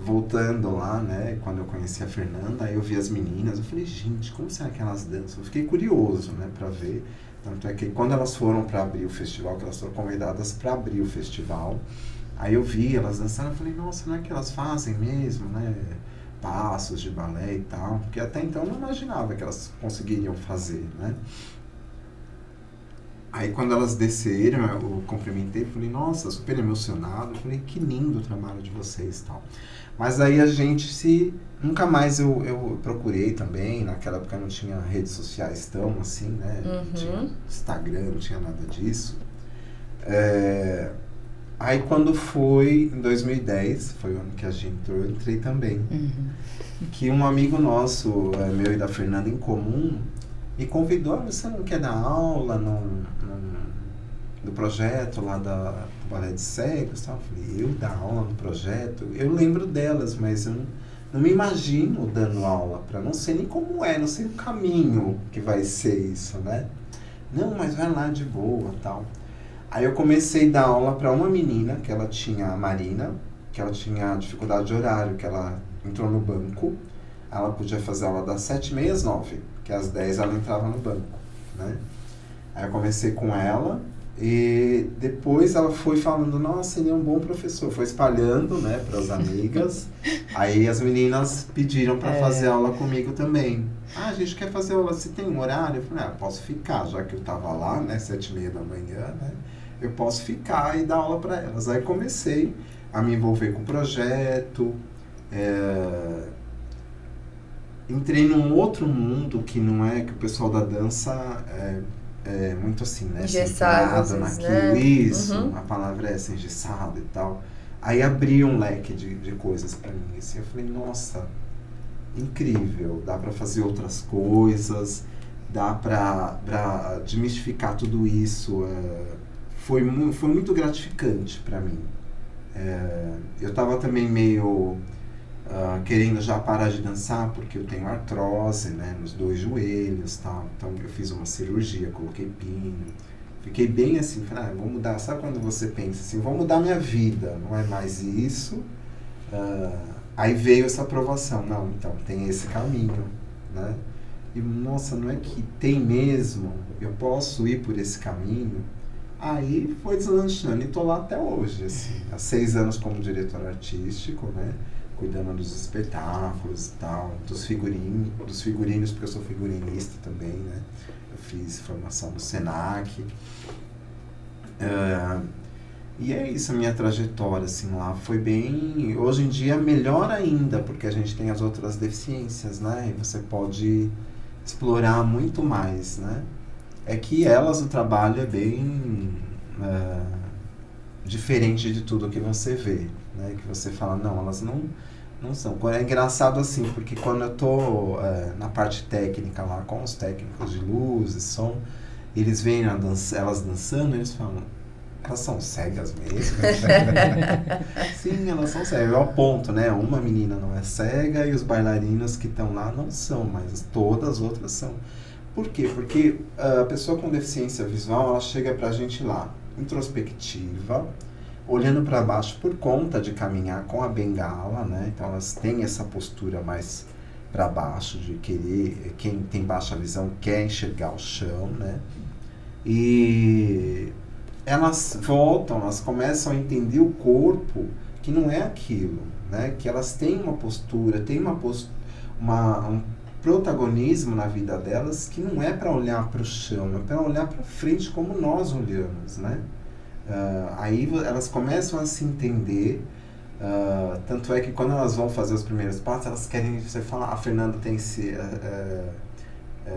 S2: Voltando lá, né, quando eu conheci a Fernanda, aí eu vi as meninas, eu falei, gente, como será que elas dançam? Eu fiquei curioso, né, pra ver. Tanto é que quando elas foram para abrir o festival, que elas foram convidadas para abrir o festival, aí eu vi elas dançando, eu falei, nossa, não é que elas fazem mesmo, né, passos de balé e tal, porque até então eu não imaginava que elas conseguiriam fazer, né. Aí quando elas desceram, eu cumprimentei, falei, nossa, super emocionado, eu falei, que lindo o trabalho de vocês e tal. Mas aí a gente nunca mais eu procurei também, naquela época não tinha redes sociais tão assim, né, não tinha Instagram, não tinha nada disso. Aí quando foi, em 2010, foi o ano que a gente entrou, eu entrei também. Que um amigo nosso, meu e da Fernanda em comum, me convidou, você não quer dar aula do projeto lá do Balé de Cegos? Tal? Eu falei, eu dar aula no projeto? Eu lembro delas, mas eu não me imagino dando aula, para não sei nem como não sei o caminho que vai ser isso, né? Não, mas vai lá de boa, tal. Aí eu comecei a dar aula para uma menina, que ela tinha, a Marina, que ela tinha dificuldade de horário, que ela entrou no banco, ela podia fazer aula das 7h30 às 9h, que às 10 ela entrava no banco, né? Aí eu comecei com ela e depois ela foi falando, nossa, ele é um bom professor, foi espalhando, né, para as amigas. Aí as meninas pediram para fazer aula comigo também. A gente quer fazer aula, se tem um horário? Eu falei, posso ficar, já que eu tava lá, né, 7h30 da manhã, né, eu posso ficar e dar aula para elas. Aí comecei a me envolver com o projeto, entrei num outro mundo que não é, que o pessoal da dança é muito assim, né?
S4: Engessado
S2: naquilo,
S4: né?
S2: Isso, a palavra é essa, engessado e tal. Aí abri um leque de coisas pra mim, assim, eu falei, nossa, incrível, dá pra fazer outras coisas, dá pra desmistificar tudo isso, foi muito gratificante pra mim. Eu tava também meio querendo já parar de dançar, porque eu tenho artrose, né, nos 2 joelhos, tal. Então eu fiz uma cirurgia, coloquei pino, Fiquei bem assim, falei, vou mudar. Sabe quando você pensa assim, vou mudar minha vida, não é mais isso. Aí veio essa aprovação, não, então tem esse caminho, né? E, nossa, não é que tem mesmo, eu posso ir por esse caminho? Aí foi deslanchando e tô lá até hoje, assim, há 6 anos como diretor artístico, né? Cuidando dos espetáculos e tal, dos figurinos, porque eu sou figurinista também, né? Eu fiz formação no Senac. E é isso, a minha trajetória, assim, lá foi bem... Hoje em dia, melhor ainda, porque a gente tem as outras deficiências, né? E você pode explorar muito mais, né? É que o trabalho é bem diferente de tudo que você vê, né? Que você fala, não, elas não são. É engraçado assim, porque quando eu tô na parte técnica lá, com os técnicos de luz e som, eles veem elas dançando e eles falam, elas são cegas mesmo? Sim, elas são cegas. Eu aponto, né? Uma menina não é cega e os bailarinos que estão lá não são, mas todas as outras são. Por quê? Porque a pessoa com deficiência visual, ela chega pra gente lá, introspectiva, olhando para baixo por conta de caminhar com a bengala, né? Então elas têm essa postura mais para baixo, de querer, quem tem baixa visão quer enxergar o chão, né? E elas voltam, elas começam a entender o corpo que não é aquilo, né? Que elas têm uma postura, têm um protagonismo na vida delas que não é para olhar para o chão, é para olhar para frente como nós olhamos, né? Aí elas começam a se entender, tanto é que quando elas vão fazer os primeiros passos, elas querem, você fala, a Fernanda tem esse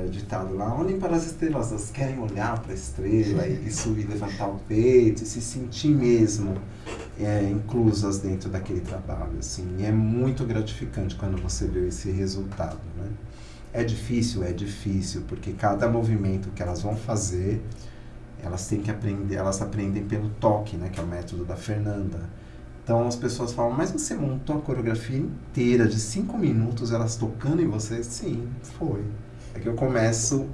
S2: ditado lá, olhem para as estrelas, elas querem olhar para a estrela e subir, levantar o peito e se sentir mesmo inclusas dentro daquele trabalho, assim, e é muito gratificante quando você vê esse resultado, né? É difícil, porque cada movimento que elas vão fazer, elas têm que aprender, elas aprendem pelo toque, né, que é o método da Fernanda. Então as pessoas falam, mas você montou a coreografia inteira de 5 minutos, elas tocando em você? Sim, foi. É que eu começo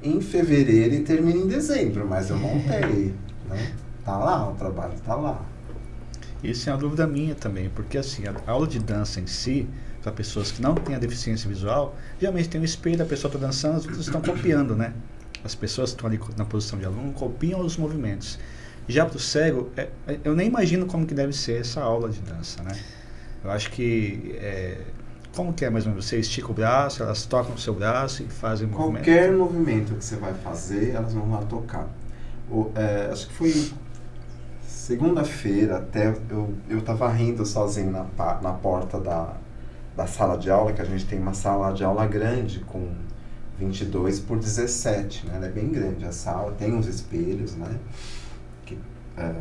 S2: em fevereiro e termino em dezembro, mas eu montei, né? Tá lá, o trabalho tá lá.
S3: Isso é uma dúvida minha também, porque assim, a aula de dança em si, para pessoas que não têm a deficiência visual, geralmente tem um espelho, a pessoa está dançando, as outras estão copiando, né? As pessoas que estão ali na posição de aluno copiam os movimentos. Já para o cego, eu nem imagino como que deve ser essa aula de dança, né? Eu acho que... como que é mais ou menos? Você estica o braço, elas tocam o seu braço e fazem o movimento?
S2: Qualquer movimento que você vai fazer, elas vão lá tocar. Acho que foi segunda-feira, até eu tava rindo sozinho na porta da sala de aula, que a gente tem uma sala de aula grande com 22 por 17, né? Ela é bem grande a sala, tem uns espelhos, né? Que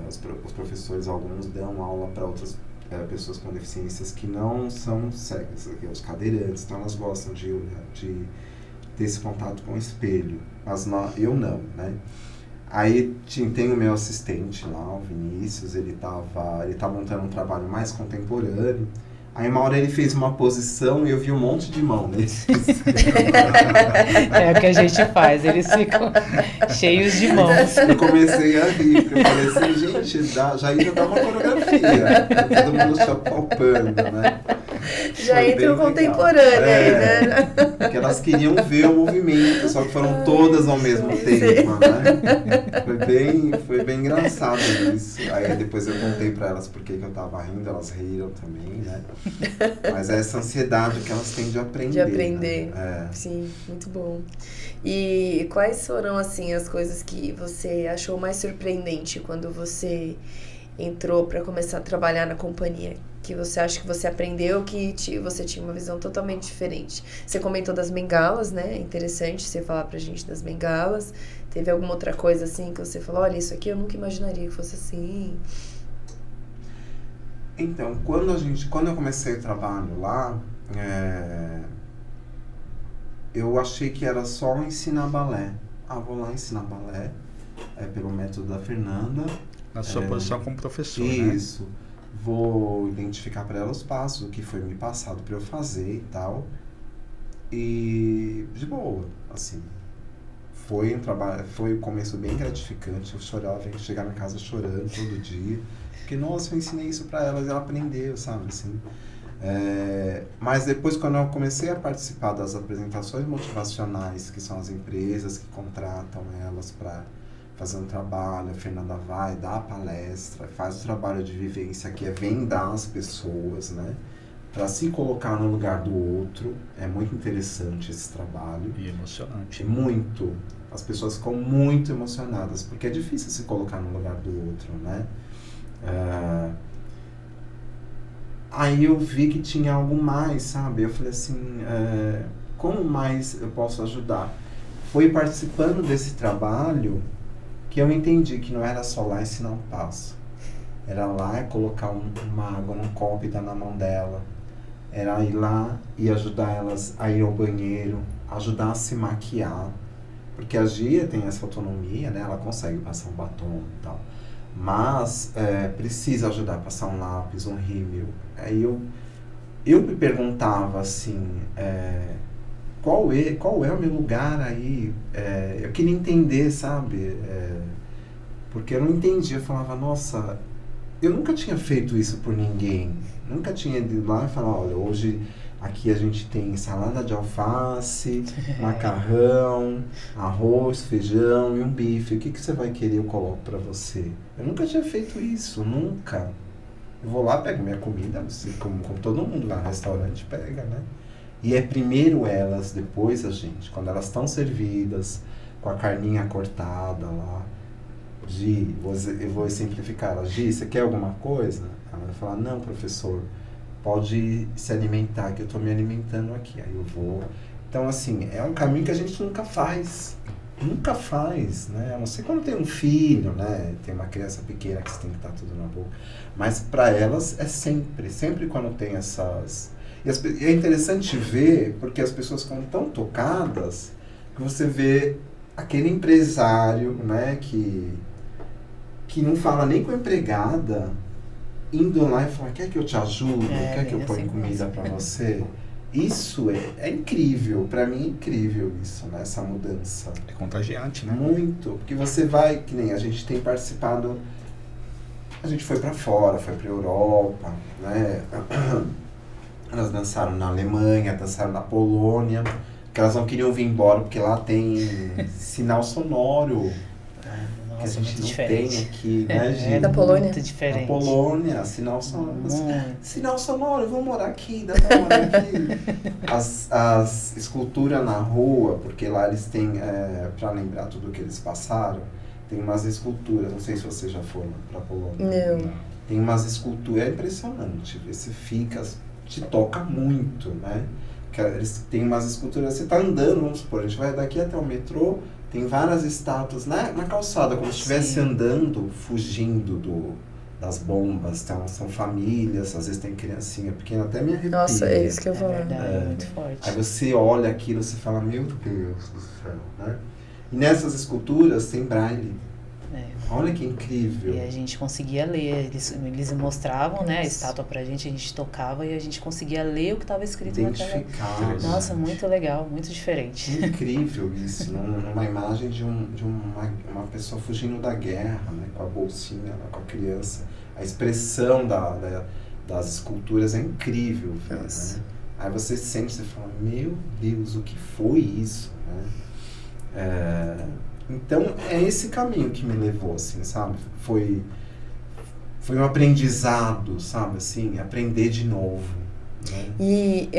S2: os professores, alguns, dão aula para outras pessoas com deficiências que não são cegas, os cadeirantes, então elas gostam de ter esse contato com o espelho, mas eu não, né? Aí tem o meu assistente lá, o Vinícius, ele tá montando um trabalho mais contemporâneo. Aí uma hora ele fez uma posição e eu vi um monte de mão nele.
S1: É o que a gente faz, eles ficam cheios de mãos.
S2: Eu comecei a rir, porque eu falei assim, gente, já ia dar uma coreografia. Todo mundo se apalpando, né?
S4: Já entra o contemporâneo aí, né?
S2: Porque elas queriam ver o movimento, só que foram todas ao mesmo tempo, né? Foi bem engraçado isso. Aí depois eu contei pra elas por que eu tava rindo, elas riram também, né? Mas é essa ansiedade que elas têm de aprender.
S4: De aprender,
S2: né?
S4: Sim, muito bom. E quais foram, assim, as coisas que você achou mais surpreendente quando você entrou para começar a trabalhar na companhia? Que você acha que você aprendeu que você tinha uma visão totalmente diferente? Você comentou das bengalas, né? É interessante você falar pra gente das bengalas. Teve alguma outra coisa, assim, que você falou, olha, isso aqui eu nunca imaginaria que fosse assim?
S2: Então, quando eu comecei o trabalho lá, eu achei que era só ensinar balé. Vou lá ensinar balé, pelo método da Fernanda.
S3: Na sua posição como professor,
S2: isso, né? Vou identificar para ela os passos, o que foi me passado para eu fazer e tal. E de boa, assim. Foi um trabalho, foi um começo bem gratificante. Eu chorava, eu chegava em casa chorando todo dia. Porque, nossa, eu ensinei isso para elas e ela aprendeu, sabe, assim. Mas depois, quando eu comecei a participar das apresentações motivacionais, que são as empresas que contratam elas para fazer um trabalho, a Fernanda vai, dá a palestra, faz o trabalho de vivência, que é vendar as pessoas, né? Para se colocar no lugar do outro. É muito interessante esse trabalho.
S3: E emocionante.
S2: Muito. As pessoas ficam muito emocionadas, porque é difícil se colocar no lugar do outro, né? Aí eu vi que tinha algo mais, sabe? Eu falei assim, como mais eu posso ajudar? Foi participando desse trabalho que eu entendi que não era só lá ensinar um passo. Era lá colocar uma água num copo e dar na mão dela. Era ir lá e ajudar elas a ir ao banheiro, ajudar a se maquiar. Porque a Gia tem essa autonomia, né? Ela consegue passar um batom e tal. Mas precisa ajudar a passar um lápis, um rímel. Aí eu me perguntava assim, qual é o meu lugar aí? Eu queria entender, sabe? Porque eu não entendia. Eu falava, nossa, eu nunca tinha feito isso por ninguém. Nunca tinha ido lá e falar, olha, hoje aqui a gente tem salada de alface, macarrão, arroz, feijão e um bife. O que você vai querer, eu coloco pra você. Eu nunca tinha feito isso, nunca. Eu vou lá, pego minha comida, como todo mundo lá no restaurante pega, né? E é primeiro elas, depois a gente. Quando elas estão servidas, com a carninha cortada lá. Gi, eu vou simplificar ela. Gi, você quer alguma coisa? Ela vai falar, não, professor, pode se alimentar, que eu estou me alimentando aqui. Aí eu vou. Então, assim, é um caminho que a gente nunca faz. Nunca faz, né? A não ser quando tem um filho, né? Tem uma criança pequena que você tem que estar tudo na boca. Mas para elas é sempre quando tem essas... E é interessante ver, porque as pessoas ficam tão tocadas, que você vê aquele empresário, né? Que não fala nem com a empregada, indo lá e falar, quer que eu te ajude? Quer que eu ponha comida para você? Isso é incrível, para mim é incrível isso, né? Essa mudança.
S3: É contagiante, né?
S2: Muito, porque você vai, que nem a gente tem participado, a gente foi para fora, foi para Europa, né? Elas dançaram na Alemanha, dançaram na Polônia, que elas não queriam vir embora porque lá tem sinal sonoro.
S1: Nossa,
S2: que a gente não
S1: diferente.
S2: tem aqui, né, gente?
S4: Da Polônia?
S1: Muito diferente.
S2: Na Polônia, sinal sonoro.
S1: Muito.
S2: Sinal sonoro, eu vou morar aqui, dá pra morar aqui. As esculturas na rua, porque lá eles têm, pra lembrar tudo que eles passaram, tem umas esculturas, não sei se você já foi pra Polônia.
S4: Não.
S2: Tem umas esculturas, é impressionante, você fica, te toca muito, né? Que eles têm umas esculturas, você tá andando, vamos supor, a gente vai daqui até o metrô, tem várias estátuas na calçada, como se estivesse andando, fugindo das bombas. Então, são famílias, às vezes tem criancinha pequena, até me arrepia.
S4: Nossa, é isso que eu
S1: É
S4: vou falar.
S1: verdade, muito forte.
S2: Aí você olha aquilo e você fala, meu Deus do céu, né? E nessas esculturas tem braille. Olha que incrível.
S1: E a gente conseguia ler, eles mostravam, né, a estátua pra gente, a gente tocava e a gente conseguia ler o que estava escrito naquela...
S2: Identificar.
S1: Nossa, muito legal, muito diferente.
S2: Incrível isso, numa imagem de uma pessoa fugindo da guerra, né, com a bolsinha, né, com a criança. A expressão das esculturas é incrível, né? Aí você sente, você fala, meu Deus, o que foi isso, né? Então, é esse caminho que me levou, assim, sabe? Foi um aprendizado, sabe, assim, aprender de novo. Né?
S4: E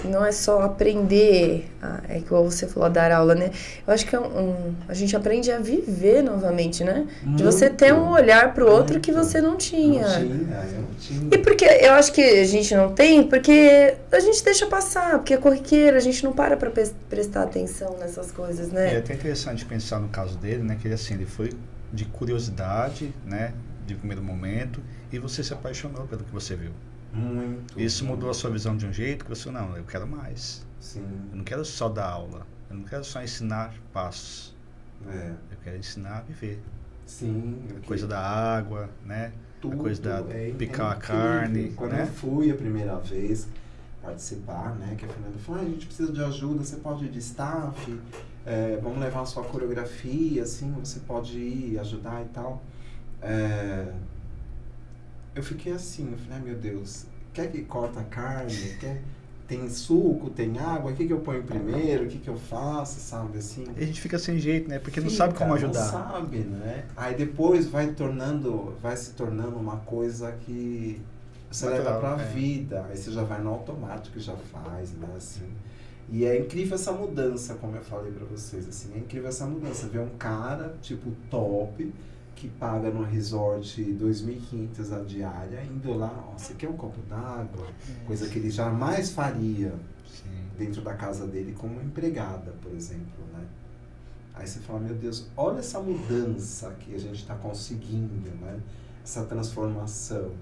S4: não é só aprender, é igual você falou, dar aula, né? Eu acho que a gente aprende a viver novamente, né? De você ter um olhar pro outro que você não tinha.
S2: Eu não tinha.
S4: E porque eu acho que a gente não tem, porque a gente deixa passar, porque é corriqueiro, a gente não para prestar atenção nessas coisas, né?
S3: É até interessante pensar no caso dele, né? Que ele foi de curiosidade, né? De primeiro momento, e você se apaixonou pelo que você viu.
S2: Muito.
S3: Isso mudou a sua visão de um jeito que você, não, eu quero mais.
S2: Sim.
S3: Eu não quero só dar aula, eu não quero só ensinar passos. Eu quero ensinar a viver.
S2: Sim.
S3: A coisa da água, né?
S2: Tudo,
S3: a coisa da picar a carne.
S2: Quando
S3: né?
S2: eu fui a primeira vez participar, né? Que a Fernanda falou, a gente precisa de ajuda, você pode ir de staff? vamos levar a sua coreografia, assim, você pode ir ajudar e tal. Eu fiquei assim, eu falei, meu Deus, quer que corta a carne? Tem suco, tem água, o que eu ponho primeiro, o que eu faço, sabe, assim.
S3: E a gente fica sem jeito, né? Porque não sabe como ajudar.
S2: Não sabe, né? Aí depois vai se tornando uma coisa que você leva pra vida. Aí você já vai no automático e já faz, né, assim. E é incrível essa mudança, como eu falei pra vocês, assim. É incrível essa mudança, ver um cara, tipo, top, que paga no resort 2.500 a diária, indo lá, ó, você quer um copo d'água? Coisa que ele jamais faria dentro da casa dele como empregada, por exemplo, né? Aí você fala, meu Deus, olha essa mudança que a gente está conseguindo, né? Essa transformação.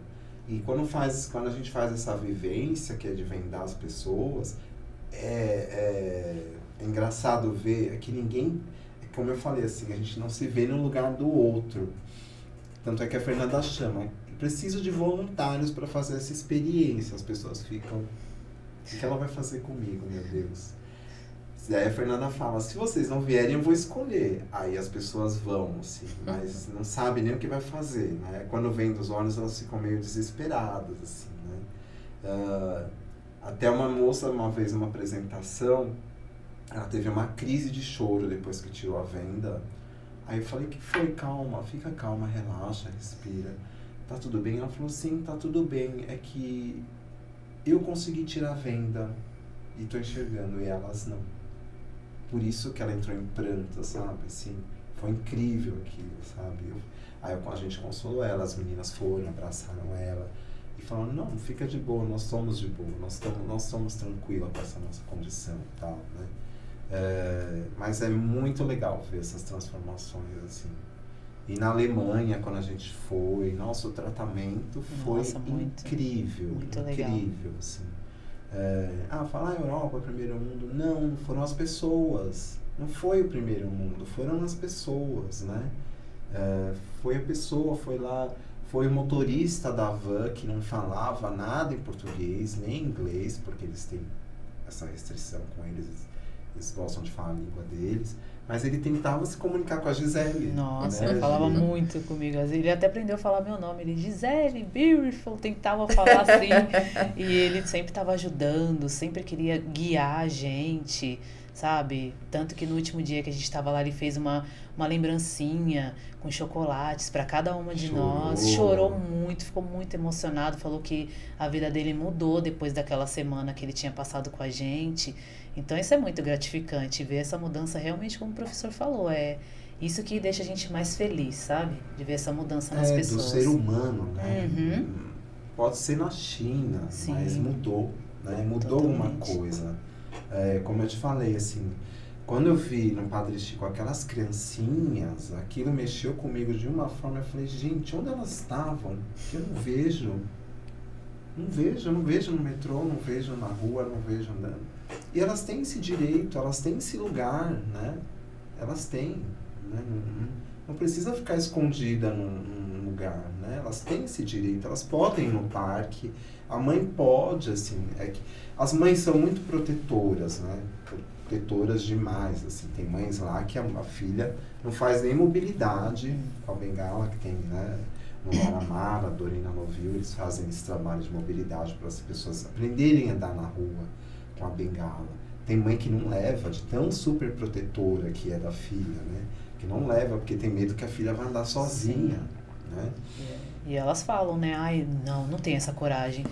S2: E quando a gente faz essa vivência, que é de vendar as pessoas, é engraçado ver que ninguém... Como eu falei, assim, a gente não se vê no lugar do outro. Tanto é que a Fernanda chama, preciso de voluntários para fazer essa experiência. As pessoas ficam, o que ela vai fazer comigo, meu Deus? Daí a Fernanda fala, se vocês não vierem, eu vou escolher. Aí as pessoas vão, assim, mas não sabem nem o que vai fazer, né? Quando vem dos olhos, elas ficam meio desesperadas, assim, né? Até uma moça, uma vez, numa apresentação, ela teve uma crise de choro depois que tirou a venda. Aí eu falei, que foi? Calma, fica calma, relaxa, respira. Tá tudo bem? Ela falou, sim, tá tudo bem. É que eu consegui tirar a venda e tô enxergando, e elas não. Por isso que ela entrou em pranto, sabe? Assim, foi incrível aquilo, sabe? Aí a gente consolou ela, as meninas foram, abraçaram ela e falaram, não, fica de boa, nós somos de boa, nós somos tranquilos com essa nossa condição e tal, né? Mas é muito legal ver essas transformações, assim. E na Alemanha, quando a gente foi, nosso tratamento foi incrível, muito incrível, assim. Falar Europa, primeiro mundo, não, foram as pessoas, não foi o primeiro mundo, foram as pessoas, né? Foi a pessoa, foi lá, foi o motorista da van que não falava nada em português, nem inglês, porque eles têm essa restrição com eles gostam de falar a língua deles, mas ele tentava se comunicar com a Gisele.
S1: Nossa, ele falava muito comigo. Ele até aprendeu a falar meu nome. Ele, Gisele, beautiful, tentava falar assim. E ele sempre estava ajudando, sempre queria guiar a gente, sabe? Tanto que no último dia que a gente estava lá, ele fez uma lembrancinha com chocolates para cada uma de nós. Chorou muito, ficou muito emocionado. Falou que a vida dele mudou depois daquela semana que ele tinha passado com a gente. Então isso é muito gratificante, ver essa mudança realmente, como o professor falou, é isso que deixa a gente mais feliz, sabe? De ver essa mudança nas pessoas.
S2: Do ser humano, né? Pode ser na China, sim, mas mudou, né? Mudou uma coisa. Como eu te falei, assim, quando eu vi no Padre Chico aquelas criancinhas, aquilo mexeu comigo de uma forma, eu falei, gente, onde elas estavam? Eu não vejo no metrô, não vejo na rua, não vejo andando. E elas têm esse direito, elas têm esse lugar, né? Elas têm, né? Não precisa ficar escondida num lugar, né? Elas têm esse direito, elas podem ir no parque, a mãe pode, assim, que as mães são muito protetoras, né? Protetoras demais, assim, tem mães lá que a filha não faz nem mobilidade com a bengala que tem, né? No Laramar, na Dorina Novil, eles fazem esse trabalho de mobilidade para as pessoas aprenderem a andar na rua com a bengala. Tem mãe que não leva, de tão super protetora que é da filha, né? Que não leva porque tem medo que a filha vai andar sozinha, né?
S1: E elas falam, né? Ai, não tem essa coragem.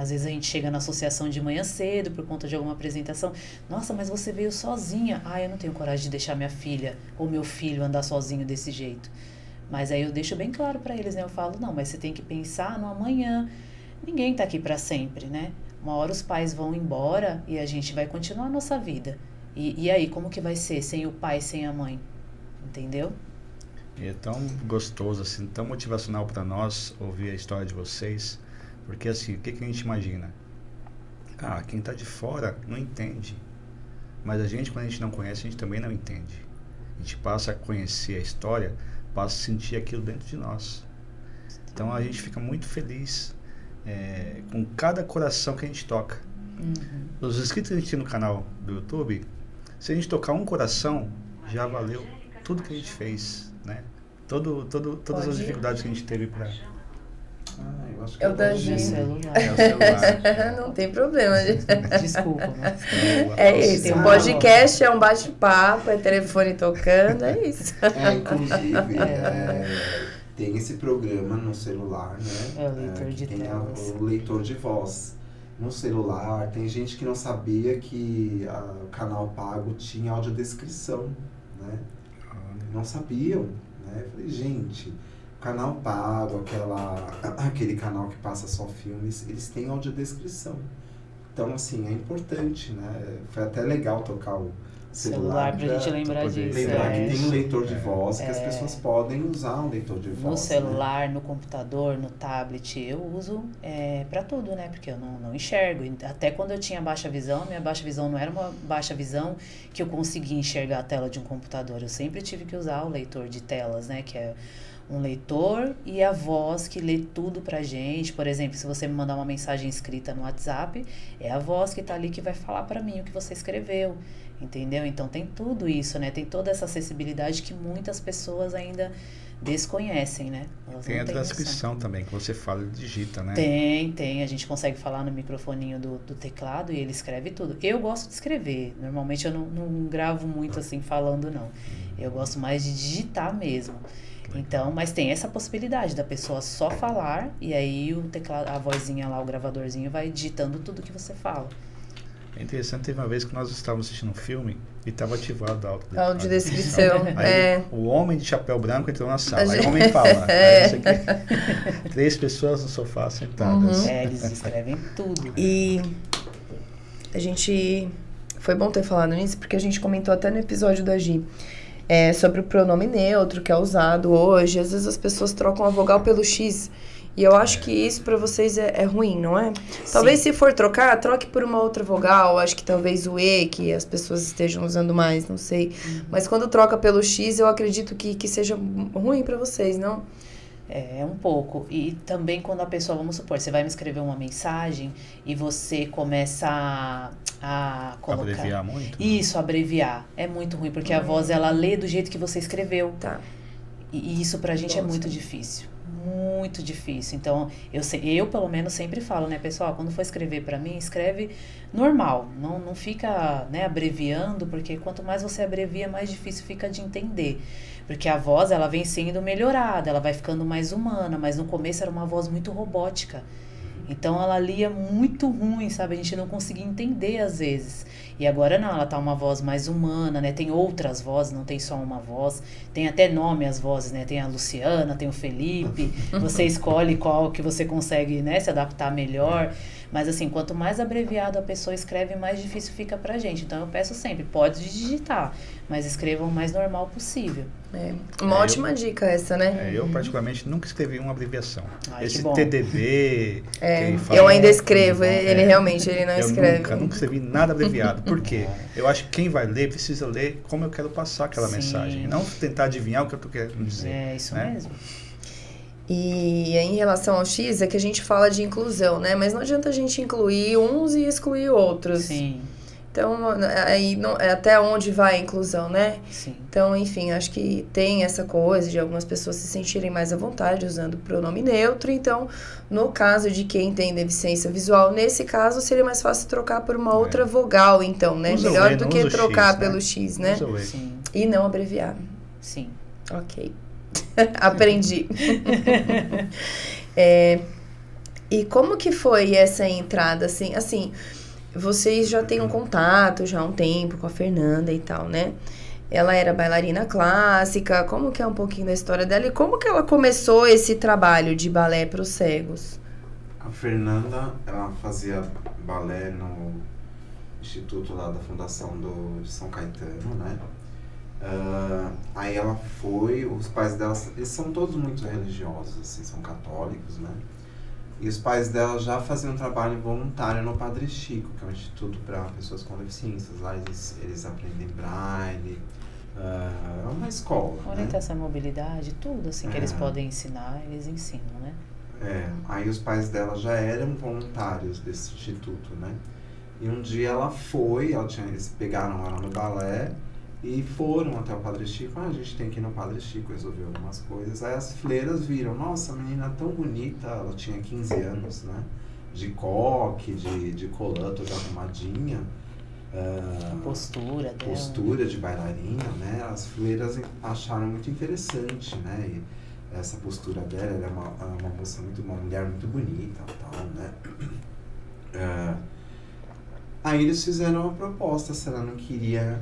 S1: Às vezes a gente chega na associação de manhã cedo por conta de alguma apresentação. Nossa, mas você veio sozinha. Ai, eu não tenho coragem de deixar minha filha ou meu filho andar sozinho desse jeito. Mas aí eu deixo bem claro para eles, né? Eu falo, não, mas você tem que pensar no amanhã. Ninguém tá aqui para sempre, né? Uma hora os pais vão embora e a gente vai continuar a nossa vida. E aí, como que vai ser sem o pai, sem a mãe? Entendeu?
S3: E é tão gostoso, assim, tão motivacional para nós ouvir a história de vocês. Porque, assim, o que a gente imagina? Quem tá de fora não entende. Mas a gente, quando a gente não conhece, a gente também não entende. A gente passa a conhecer a história, passa a sentir aquilo dentro de nós. Então a gente fica muito feliz com cada coração que a gente toca. Os inscritos que a gente tem no canal do YouTube Se a gente tocar um coração, já valeu tudo que a gente fez, né? Todas as dificuldades que a gente teve para...
S2: eu acho que
S4: É o da Gi.
S3: É o celular.
S4: Não tem problema, gente.
S1: Desculpa, mas
S4: É isso. O podcast é um bate-papo, é telefone tocando, é isso.
S2: Inclusive, tem esse programa no celular, né?
S1: É o leitor de telas.
S2: O leitor de voz. No celular, tem gente que não sabia que o canal pago tinha audiodescrição, né? Não sabiam, né? Eu falei, gente, canal pago, aquele canal que passa só filmes, eles têm audiodescrição. Então, assim, é importante, né? Foi até legal tocar o celular
S1: pra gente lembrar disso.
S2: Lembrar que tem um leitor de voz, que as pessoas podem usar um leitor de voz.
S1: No celular, né? No computador, no tablet, eu uso para tudo, né? Porque eu não enxergo. Até quando eu tinha baixa visão, minha baixa visão não era uma baixa visão que eu conseguia enxergar a tela de um computador. Eu sempre tive que usar o leitor de telas, né? Que é um leitor e a voz que lê tudo pra gente. Por exemplo, se você me mandar uma mensagem escrita no WhatsApp, é a voz que tá ali que vai falar pra mim o que você escreveu, entendeu? Então tem tudo isso, né? Tem toda essa acessibilidade que muitas pessoas ainda desconhecem, né?
S3: Tem a transcrição também, que você fala e digita, né?
S1: Tem. A gente consegue falar no microfoninho do teclado e ele escreve tudo. Eu gosto de escrever. Normalmente eu não gravo muito assim falando, não. Eu gosto mais de digitar mesmo. Então, mas tem essa possibilidade da pessoa só falar e aí o teclado, a vozinha lá, o gravadorzinho vai digitando tudo que você fala.
S3: É interessante, teve uma vez que nós estávamos assistindo um filme e estava ativado a
S4: audiodescrição.
S3: Aí o homem de chapéu branco entrou na sala, aí o homem fala, aí você quer 3 pessoas no sofá sentadas.
S1: Eles escrevem tudo.
S4: E a gente... Foi bom ter falado nisso, porque a gente comentou até no episódio da Gi. Sobre o pronome neutro que é usado hoje. Às vezes as pessoas trocam a vogal pelo X. E eu acho que isso pra vocês é ruim, não é? Talvez se for trocar, troque por uma outra vogal. Acho que talvez o E, que as pessoas estejam usando mais, não sei. Mas quando troca pelo X, eu acredito que seja ruim pra vocês, não?
S1: É um pouco. E também quando a pessoa, vamos supor, você vai me escrever uma mensagem e você começa a colocar...
S3: Abreviar muito?
S1: Isso, abreviar. É muito ruim, porque a voz, ela lê do jeito que você escreveu.
S4: Tá.
S1: E isso pra gente é muito difícil. Muito difícil. Então, eu pelo menos sempre falo, né, pessoal, quando for escrever pra mim, escreve normal. Não fica, né, abreviando, porque quanto mais você abrevia, mais difícil fica de entender. Porque a voz, ela vem sendo melhorada, ela vai ficando mais humana, mas no começo era uma voz muito robótica. Então, ela lia muito ruim, sabe? A gente não conseguia entender às vezes. E agora não, ela tá uma voz mais humana, né? Tem outras vozes, não tem só uma voz. Tem até nome as vozes, né? Tem a Luciana, tem o Felipe. Você escolhe qual que você consegue, né, se adaptar melhor. Mas assim, quanto mais abreviado a pessoa escreve, mais difícil fica pra gente. Então eu peço sempre, pode digitar, mas escreva o mais normal possível.
S4: Uma ótima dica essa, né?
S3: Eu particularmente nunca escrevi uma abreviação.
S1: Ai,
S3: esse
S1: que bom.
S3: TDB...
S4: eu ainda escrevo, ele realmente não escreve.
S3: Eu nunca escrevi nada abreviado. Por quê? Eu acho que quem vai ler precisa ler como eu quero passar aquela mensagem. Não tentar adivinhar o que eu tô querendo dizer.
S1: É isso mesmo.
S4: E em relação ao X, é que a gente fala de inclusão, né? Mas não adianta a gente incluir uns e excluir outros.
S1: Sim.
S4: Então, aí até onde vai a inclusão, né?
S1: Sim.
S4: Então, enfim, acho que tem essa coisa de algumas pessoas se sentirem mais à vontade usando o pronome neutro. Então, no caso de quem tem deficiência visual, nesse caso seria mais fácil trocar por uma outra vogal, então, né?
S3: Usa
S4: melhor
S3: E,
S4: do
S3: não
S4: que
S3: usa
S4: trocar
S3: X,
S4: pelo
S3: né?
S4: X, né?
S3: Usa o E.
S1: Sim.
S4: E não abreviar.
S1: Sim.
S4: Ok. Aprendi. E como que foi essa entrada, assim, vocês já têm um contato já há um tempo com a Fernanda e tal, né? Ela era bailarina clássica, como que é um pouquinho da história dela e como que ela começou esse trabalho de balé para os cegos?
S2: A Fernanda, ela fazia balé no instituto lá da Fundação de São Caetano, né? Aí ela foi, os pais dela, eles são todos muito religiosos, assim, são católicos, né? E os pais dela já faziam trabalho voluntário no Padre Chico, que é um instituto para pessoas com deficiências. Lá eles aprendem braille, é uma escola,
S1: orientação, né? Mobilidade, tudo assim que eles podem ensinar, eles ensinam, né?
S2: Aí os pais dela já eram voluntários desse instituto, né? E um dia ela foi, eles pegaram ela no balé e foram até o Padre Chico. A gente tem que ir no Padre Chico resolver algumas coisas. Aí as freiras viram, nossa, a menina tão bonita, ela tinha 15 anos, né? De coque, de colã, toda arrumadinha.
S1: A postura dela.
S2: Postura de bailarina, né? As freiras acharam muito interessante, né? E essa postura dela, ela é uma moça uma mulher muito bonita, tal, né? Aí eles fizeram uma proposta se ela não queria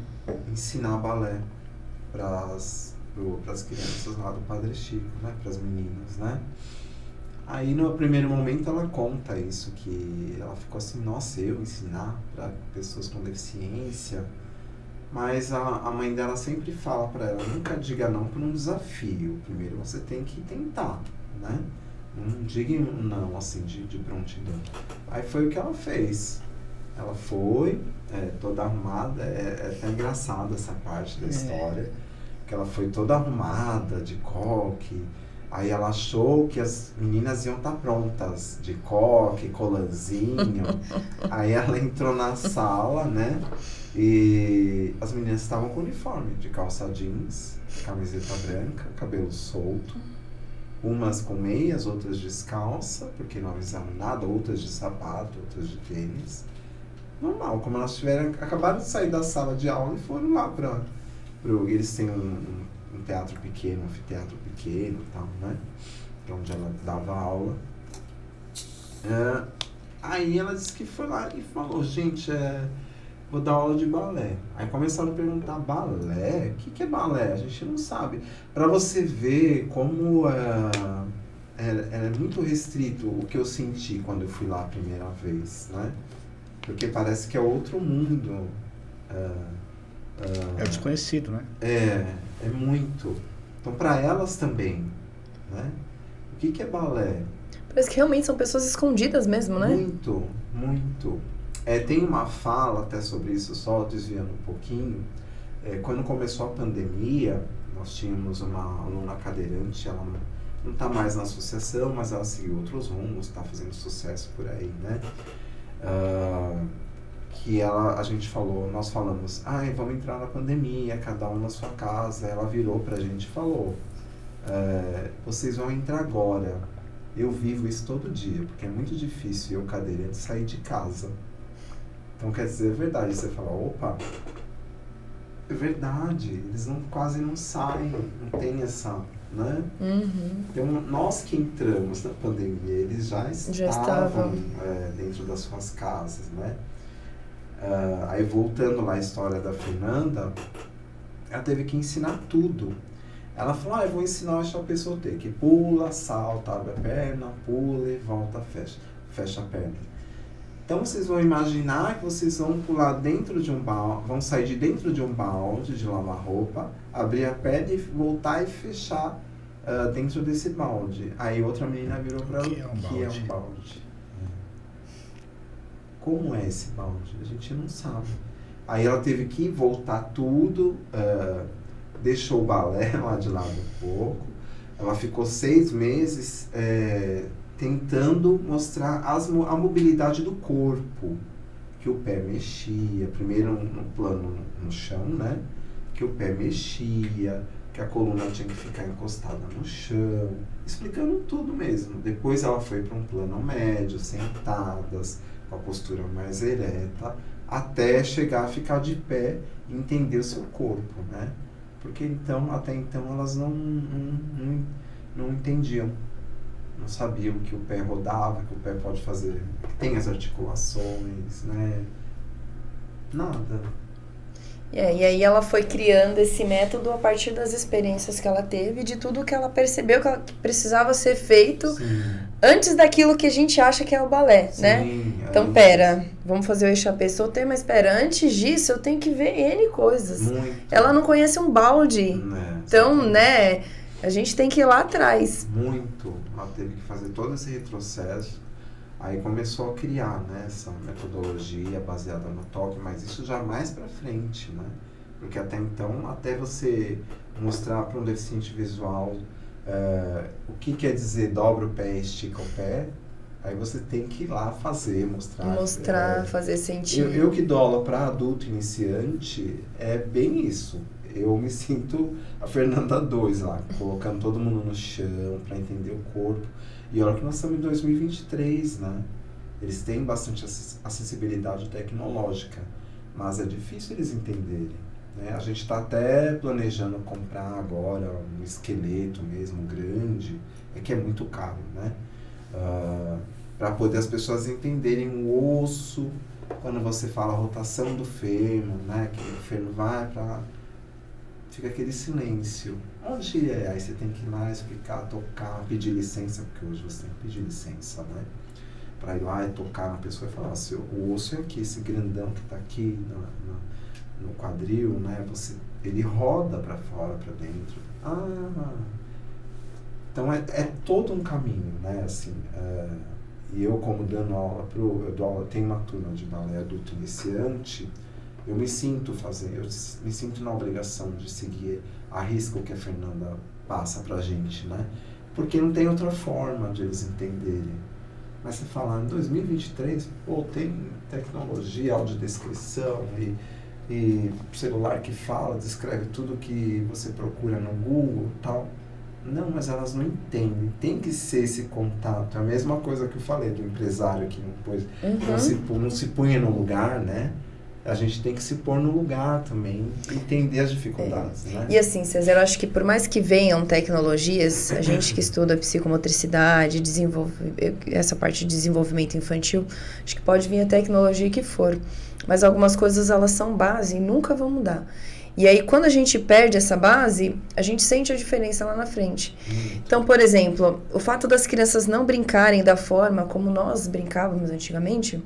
S2: ensinar balé para as crianças lá do Padre Chico, né? Para as meninas, né? Aí no primeiro momento ela conta isso, que ela ficou assim, nossa, eu ensinar para pessoas com deficiência. Mas a mãe dela sempre fala para ela, nunca diga não por um desafio. Primeiro você tem que tentar, né? Não diga não assim de prontidão. Aí foi o que ela fez. Ela foi, toda arrumada, é até engraçada essa parte da história, que ela foi toda arrumada, de coque, aí ela achou que as meninas iam estar prontas, de coque, colanzinho, aí ela entrou na sala, né, e as meninas estavam com uniforme, de calça jeans, camiseta branca, cabelo solto, umas com meias, outras descalça, porque não avisaram nada, outras de sapato, outras de tênis. Normal, como elas acabaram de sair da sala de aula e foram lá eles têm um teatro pequeno, um anfiteatro pequeno e tal, né? Que é onde ela dava aula. Aí ela disse que foi lá e falou, gente, vou dar aula de balé. Aí começaram a perguntar, balé? O que é balé? A gente não sabe. Para você ver como é muito restrito o que eu senti quando eu fui lá a primeira vez, né? Porque parece que é outro mundo.
S3: É desconhecido, né?
S2: É muito. Então, para elas também, né? O que é balé?
S4: Parece que realmente são pessoas escondidas mesmo, né?
S2: Muito, muito. Tem uma fala até sobre isso, só desviando um pouquinho. Quando começou a pandemia, nós tínhamos uma aluna cadeirante, ela não está mais na associação, mas ela seguiu outros rumos, está fazendo sucesso por aí, né? Que nós falamos, vamos entrar na pandemia, cada um na sua casa. Ela virou pra gente e falou, vocês vão entrar agora. Eu vivo isso todo dia, porque é muito difícil eu, cadeirante, sair de casa. Então, quer dizer, é verdade. Você fala, opa, é verdade, eles quase não saem, não tem essa, né?
S4: Uhum.
S2: Então, nós que entramos na pandemia, eles já estavam dentro das suas casas, né? Aí, voltando lá à história da Fernanda, ela teve que ensinar tudo. Ela falou, eu vou ensinar a pessoa que pula, salta, abre a perna, pula e volta, fecha a perna. Então, vocês vão imaginar que vocês vão pular dentro de um balde, vão sair de dentro de um balde de lavar roupa, abrir a perna e voltar e fechar dentro desse balde. Aí outra menina virou para ela, que é um balde. Como é esse balde? A gente não sabe. Aí ela teve que voltar tudo, deixou o balé lá de lado um pouco. Ela ficou 6 meses tentando mostrar a mobilidade do corpo, que o pé mexia, primeiro no plano no chão, né? Que o pé mexia, que a coluna tinha que ficar encostada no chão, explicando tudo mesmo. Depois ela foi para um plano médio, sentadas, com a postura mais ereta, até chegar a ficar de pé e entender o seu corpo, né? Porque até então elas não entendiam. Não sabiam que o pé rodava, que o pé pode fazer, que tem as articulações, né? Nada.
S4: E aí ela foi criando esse método a partir das experiências que ela teve, de tudo que ela percebeu que precisava ser feito. Sim. Antes daquilo que a gente acha que é o balé, sim, né? Então, vamos fazer o échappé sauté, mas antes disso eu tenho que ver N coisas.
S2: Muito.
S4: Ela não conhece um balde. Então, né, a gente tem que ir lá atrás.
S2: Muito. Ela teve que fazer todo esse retrocesso. Aí começou a criar, né, essa metodologia baseada no toque, mas isso já mais pra frente, né? Porque até então, até você mostrar para um deficiente visual o que quer dizer dobra o pé e estica o pé, Aí você tem que ir lá fazer, mostrar.
S4: Mostrar, fazer sentido.
S2: Eu que dou aula para adulto iniciante, é bem isso. Eu me sinto a Fernanda 2 lá, colocando todo mundo no chão para entender o corpo. E olha que nós estamos em 2023, né? Eles têm bastante acessibilidade tecnológica, mas é difícil eles entenderem, né? A gente está até planejando comprar agora um esqueleto mesmo grande, é que é muito caro, né? Para poder as pessoas entenderem o osso, quando você fala a rotação do fêmur, né? Que o fêmur vai para... Fica aquele silêncio. Onde é? Aí você tem que ir lá explicar, tocar, pedir licença, porque hoje você tem que pedir licença, né? Para ir lá e tocar na pessoa e falar, o osso é aqui, esse grandão que está aqui no quadril, né? Ele roda para fora, para dentro. Então é todo um caminho, né? Assim, e eu como dando aula tenho uma turma de balé adulto iniciante, eu me sinto na obrigação de seguir a risca que a Fernanda passa pra gente, né? Porque não tem outra forma de eles entenderem. Mas você fala, em 2023, tem tecnologia, audiodescrição e celular que fala, descreve tudo que você procura no Google e tal. Não, mas elas não entendem. Tem que ser esse contato. É a mesma coisa que eu falei do empresário que não se punha no lugar, né? A gente tem que se pôr no lugar também, entender as dificuldades, né?
S4: E assim, César, eu acho que por mais que venham tecnologias, a gente que estuda psicomotricidade, essa parte de desenvolvimento infantil, acho que pode vir a tecnologia que for, mas algumas coisas elas são base e nunca vão mudar. E aí, quando a gente perde essa base, a gente sente a diferença lá na frente. Então, por exemplo, o fato das crianças não brincarem da forma como nós brincávamos antigamente,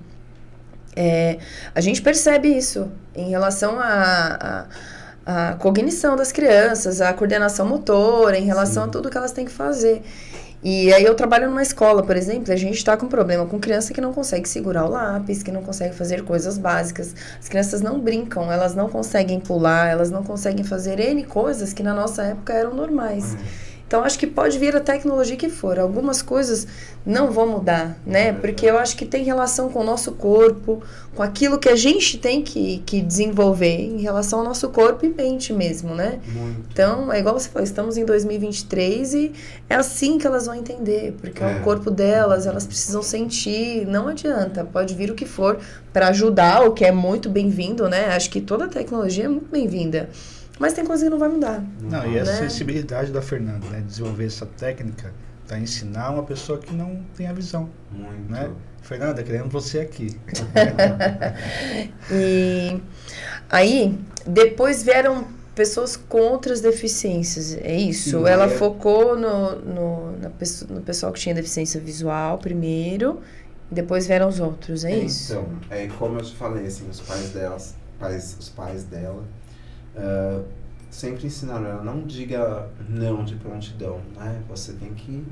S4: a gente percebe isso em relação à cognição das crianças, à coordenação motora, em relação a tudo que elas têm que fazer. E aí eu trabalho numa escola, por exemplo, a gente está com problema com criança que não consegue segurar o lápis, que não consegue fazer coisas básicas. As crianças não brincam, elas não conseguem pular, elas não conseguem fazer N coisas que na nossa época eram normais. Então, acho que pode vir a tecnologia que for. Algumas coisas não vão mudar, né? Porque eu acho que tem relação com o nosso corpo, com aquilo que a gente tem que desenvolver em relação ao nosso corpo e mente mesmo, né?
S2: Muito.
S4: Então, é igual você falou, estamos em 2023 e é assim que elas vão entender, porque é o corpo delas, elas precisam sentir, não adianta, pode vir o que for para ajudar, o que é muito bem-vindo, né? Acho que toda tecnologia é muito bem-vinda. Mas tem coisa que não vai mudar.
S3: Não, e a sensibilidade da Fernanda, né? Desenvolver essa técnica para ensinar uma pessoa que não tem a visão.
S2: Muito.
S3: Né? Fernanda, queremos você aqui.
S4: E aí, depois vieram pessoas com outras deficiências, é isso?
S2: Sim,
S4: ela focou no pessoal que tinha deficiência visual primeiro, e depois vieram os outros, é isso?
S2: Então, como eu te falei, assim, os pais dela sempre ensinaram ela, não diga não de prontidão, né? Você tem que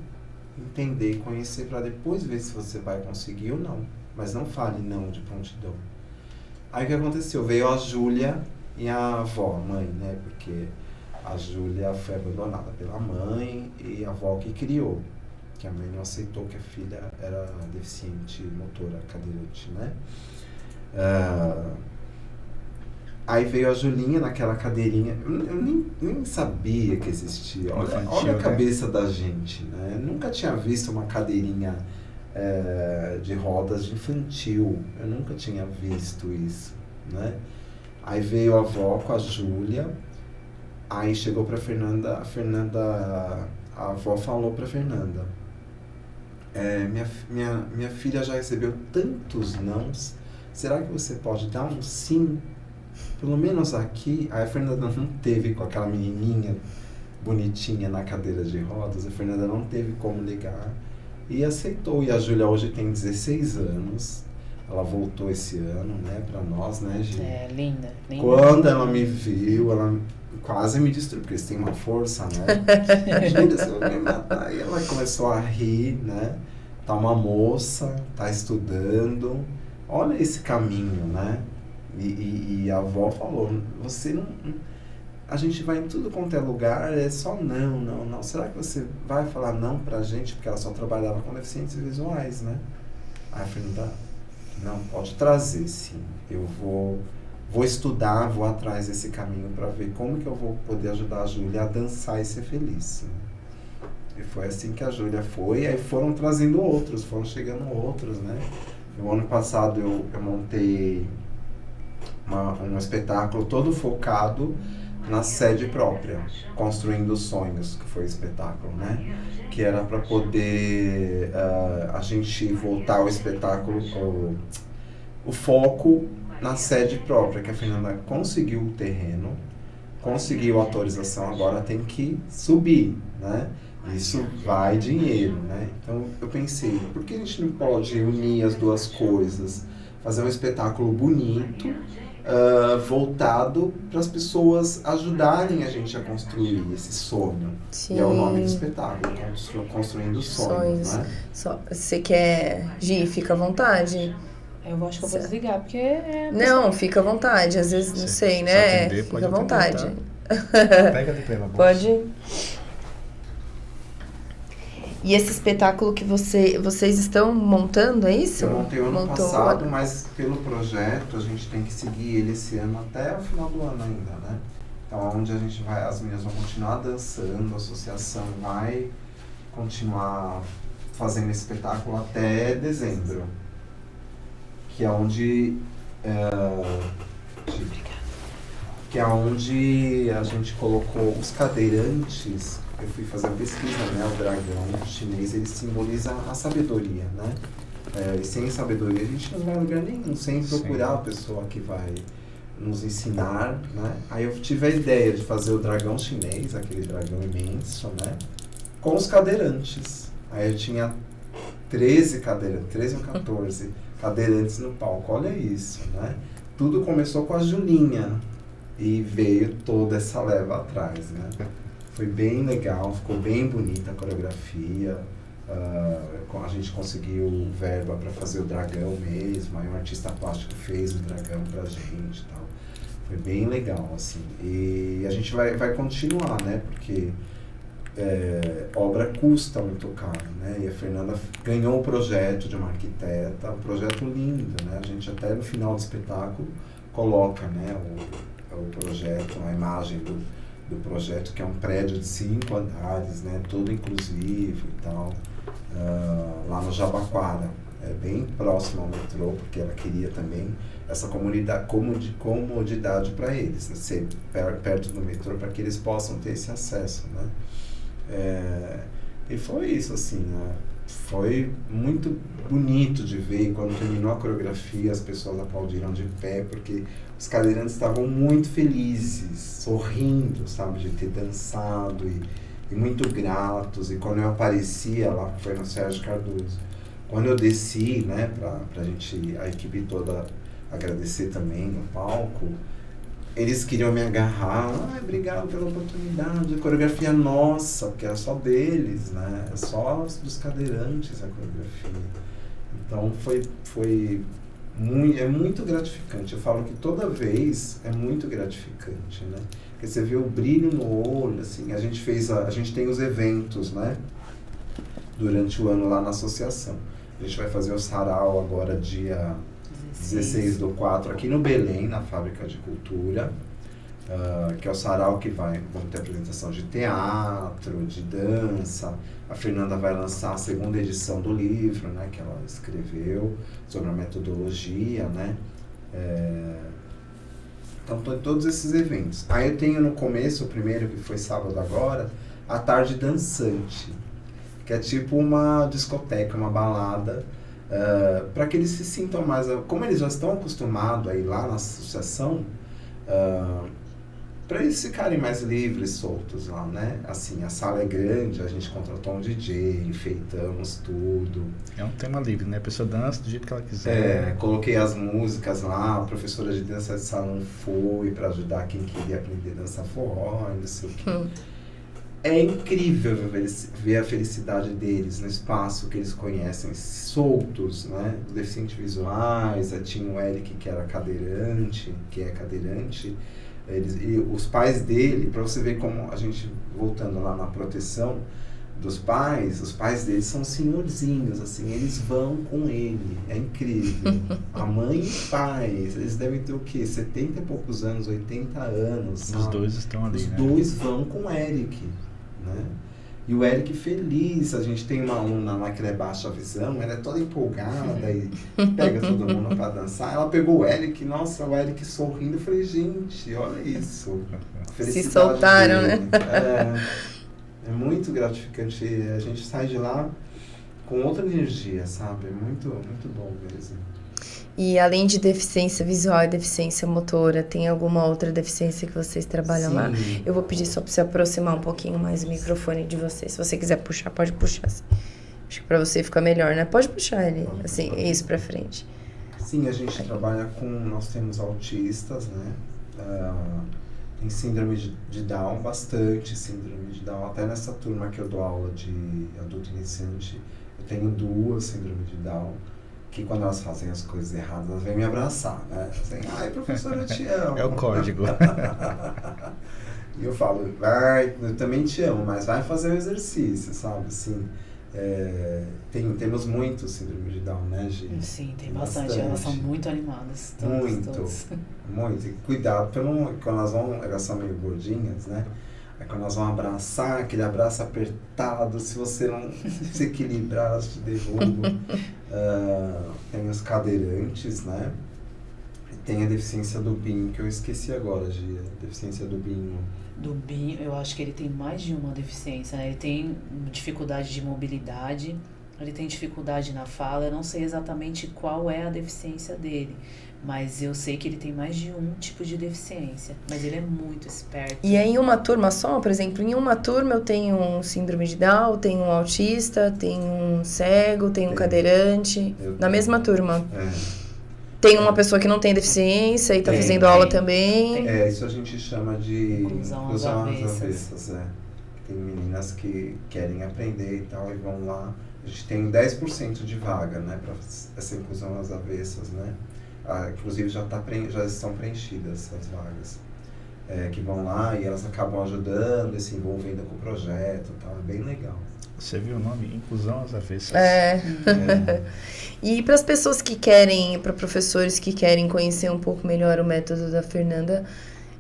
S2: entender e conhecer para depois ver se você vai conseguir ou não. Mas não fale não de prontidão. Aí o que aconteceu? Veio a Júlia e a avó, a mãe, né? Porque a Júlia foi abandonada pela mãe e a avó que criou. Que a mãe não aceitou que a filha era deficiente motora, cadeirante, né? Aí veio a Julinha naquela cadeirinha, eu nem sabia que existia. Olha a cabeça da gente, né? Nunca tinha visto uma cadeirinha de rodas de infantil, eu nunca tinha visto isso, né? Aí veio a avó com a Júlia, aí chegou pra Fernanda, a avó falou pra Fernanda, minha filha já recebeu tantos nãos, será que você pode dar um sim? Pelo menos aqui, a Fernanda não teve com aquela menininha bonitinha na cadeira de rodas, a Fernanda não teve como ligar e aceitou. E a Júlia hoje tem 16 anos, ela voltou esse ano, né, pra nós, né, Gi?
S1: Linda.
S2: Quando ela me viu, ela quase me destruiu, porque eles têm uma força, né? Júlia, você vai me matar. E ela começou a rir, né? Tá uma moça, tá estudando, olha esse caminho, né? E a avó falou, você não... a gente vai em tudo quanto é lugar, é só não. Será que você vai falar não pra gente? Porque ela só trabalhava com deficientes visuais, né? Aí a Fernanda, não, pode trazer, sim. Eu vou estudar, vou atrás desse caminho para ver como que eu vou poder ajudar a Júlia a dançar e ser feliz. E foi assim que a Júlia foi, aí foram trazendo outros, foram chegando outros, né? No ano passado eu montei um espetáculo todo focado na sede própria, Construindo Sonhos, que foi o espetáculo, né? Que era para poder a gente voltar ao espetáculo, o foco na sede própria, que a Fernanda conseguiu o terreno, conseguiu a autorização, agora tem que subir, né? Isso vai dinheiro, né? Então eu pensei, por que a gente não pode unir as duas coisas? Fazer um espetáculo bonito, voltado para as pessoas ajudarem a gente a construir esse sonho.
S4: Sim.
S2: E é o nome do espetáculo, Construindo Sonhos, né?
S4: Você quer, Gi, fica à vontade.
S1: Eu acho que eu vou desligar, porque
S4: Não, fica à vontade, às vezes, não sei, né?
S3: Atender,
S4: Fica à vontade.
S3: Pega ali pela bolsa.
S4: Pode. E esse espetáculo que vocês estão montando, é isso?
S2: Eu montei o ano passado, mas pelo projeto a gente tem que seguir ele esse ano até o final do ano ainda, né? Então, onde a gente vai, as meninas vão continuar dançando, a associação vai continuar fazendo esse espetáculo até dezembro. Que é onde a gente colocou os cadeirantes. Eu fui fazer a pesquisa, né? O dragão chinês, ele simboliza a sabedoria, né? E sem sabedoria a gente não vai a lugar nenhum, sem procurar a pessoa que vai nos ensinar, né? Aí eu tive a ideia de fazer o dragão chinês, aquele dragão imenso, né? Com os cadeirantes. Aí eu tinha 13 ou 14 cadeirantes no palco, olha isso, né? Tudo começou com a Julinha e veio toda essa leva atrás, né? Foi bem legal, ficou bem bonita a coreografia, a gente conseguiu verba para fazer o dragão mesmo, aí um artista plástico fez o dragão pra gente e tal. Foi bem legal, assim, e a gente vai continuar, né? Porque obra custa muito caro, né? E a Fernanda ganhou um projeto de uma arquiteta, um projeto lindo, né? A gente até no final do espetáculo coloca, né, o projeto, a imagem do projeto, que é um prédio de 5 andares, né? Todo inclusivo e tal, lá no Jabaquara, bem próximo ao metrô, porque ela queria também essa comodidade para eles, né? Ser perto do metrô para que eles possam ter esse acesso, né? E foi isso, assim, né? Foi muito bonito de ver. Quando terminou a coreografia, as pessoas aplaudiram de pé, porque os cadeirantes estavam muito felizes, sorrindo, sabe, de ter dançado e muito gratos. E quando eu aparecia lá, foi no Sérgio Cardoso, quando eu desci, né, pra gente, a equipe toda agradecer também no palco, eles queriam me agarrar, obrigado pela oportunidade, a coreografia nossa, porque é só deles, né? É só dos cadeirantes a coreografia. Então é muito gratificante. Eu falo que toda vez é muito gratificante, né? Porque você vê o brilho no olho, assim, a gente tem os eventos, né? Durante o ano lá na associação. A gente vai fazer o sarau agora dia 16/4 aqui no Belém, na Fábrica de Cultura, que é o sarau que vamos ter apresentação de teatro, de dança. A Fernanda vai lançar a 2ª edição do livro, né, que ela escreveu sobre a metodologia, né? Então, todos esses eventos. Aí eu tenho no começo, o primeiro, que foi sábado agora, a Tarde Dançante, que é tipo uma discoteca, uma balada, para que eles se sintam mais... Como eles já estão acostumados a ir lá na associação, para eles ficarem mais livres, soltos lá, né? Assim, a sala é grande, a gente contratou um DJ, enfeitamos tudo.
S3: É um tema livre, né? A pessoa dança do jeito que ela quiser.
S2: Coloquei as músicas lá, a professora de dança de salão foi para ajudar quem queria aprender a dançar forró, não sei o quê. É incrível ver a felicidade deles no espaço que eles conhecem, soltos, né? Os deficientes visuais, tinha o Eric que era cadeirante, que é cadeirante, E os pais dele, para você ver como a gente, voltando lá na proteção dos pais, os pais dele são senhorzinhos, assim, eles vão com ele, é incrível. A mãe e o pai, eles devem ter o quê? 70 e poucos anos, 80 anos, sabe?
S3: Os dois estão ali,
S2: Os
S3: né?
S2: dois vão com o Eric, né? E o Eric feliz, a gente tem uma aluna lá que ela é baixa visão, ela é toda empolgada e pega todo mundo pra dançar. Ela pegou o Eric, nossa, o Eric sorrindo, eu falei, gente, olha isso. A felicidade
S4: Se soltaram,
S2: dele.
S4: né?
S2: É muito gratificante, a gente sai de lá com outra energia, sabe? É muito, muito bom mesmo.
S4: E além de deficiência visual e deficiência motora, tem alguma outra deficiência que vocês trabalham lá? Eu vou pedir só para você aproximar um pouquinho mais o microfone de você. Se você quiser puxar, pode puxar. Acho que para você fica melhor, né? Pode puxar ele, assim, isso para frente.
S2: Sim, a gente trabalha com... Nós temos autistas, né? Tem síndrome de Down, bastante síndrome de Down. Até nessa turma que eu dou aula de adulto iniciante, eu tenho 2 síndrome de Down. Que quando elas fazem as coisas erradas, elas vêm me abraçar, né? Assim, ai, professor, eu te amo.
S3: É o código.
S2: E eu falo, eu também te amo, mas vai fazer o exercício, sabe? Assim, temos muito síndrome de Down, né, gente?
S1: Sim, tem bastante. Elas são muito animadas.
S2: Muito. E cuidado, quando elas são meio gordinhas, né? Aí quando elas vão abraçar, aquele abraço apertado, se você não se equilibrar, elas te derrubam. Tem os cadeirantes, né? E tem a deficiência do BIM, que eu esqueci agora, Gia. Deficiência do BIM.
S1: Do BIM, eu acho que ele tem mais de uma deficiência, né? Ele tem dificuldade de mobilidade, ele tem dificuldade na fala, eu não sei exatamente qual é a deficiência dele. Mas eu sei que ele tem mais de um tipo de deficiência. Mas ele é muito esperto.
S4: E é em uma turma só? Por exemplo, em uma turma eu tenho um síndrome de Down, tenho um autista, tenho um cego, tenho um cadeirante. Na mesma turma. Tem uma pessoa que não tem deficiência e está fazendo aula também.
S2: Isso a gente chama de inclusão às avessas. Tem meninas que querem aprender e tal, e vão lá. A gente tem 10% de vaga, né, para essa inclusão às avessas, né? Inclusive já estão preenchidas as vagas, que vão lá e elas acabam ajudando e se envolvendo com o projeto e tal, é bem legal.
S3: Você viu o nome? Inclusão às avessas.
S4: E para as pessoas que querem, para professores que querem conhecer um pouco melhor o método da Fernanda,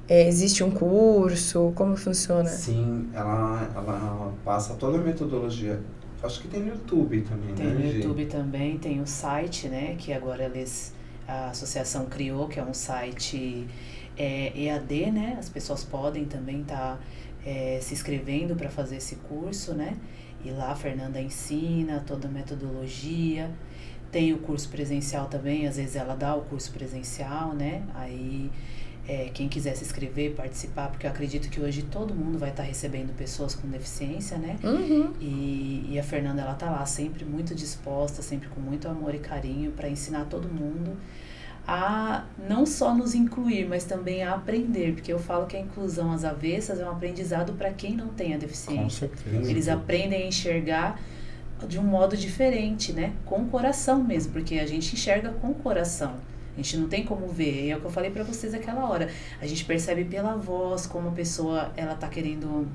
S4: existe um curso? Como funciona?
S2: Sim, ela passa toda a metodologia. Acho que tem no YouTube também,
S1: tem,
S2: né?
S1: Tem no YouTube também, tem o site, né, que agora a associação criou, que é um site EAD, né? As pessoas podem também estar se inscrevendo para fazer esse curso, né? E lá a Fernanda ensina toda a metodologia. Tem o curso presencial também, às vezes ela dá o curso presencial, né? Aí quem quiser se inscrever, participar, porque eu acredito que hoje todo mundo vai estar recebendo pessoas com deficiência, né?
S4: Uhum.
S1: E a Fernanda, ela tá lá sempre muito disposta, sempre com muito amor e carinho para ensinar todo mundo a não só nos incluir, mas também a aprender, porque eu falo que a inclusão às avessas é um aprendizado para quem não tem a deficiência.
S3: Com certeza.
S1: Eles aprendem a enxergar de um modo diferente, né? Com o coração mesmo, porque a gente enxerga com o coração. A gente não tem como ver, é o que eu falei pra vocês aquela hora. A gente percebe pela voz como a pessoa, ela tá querendo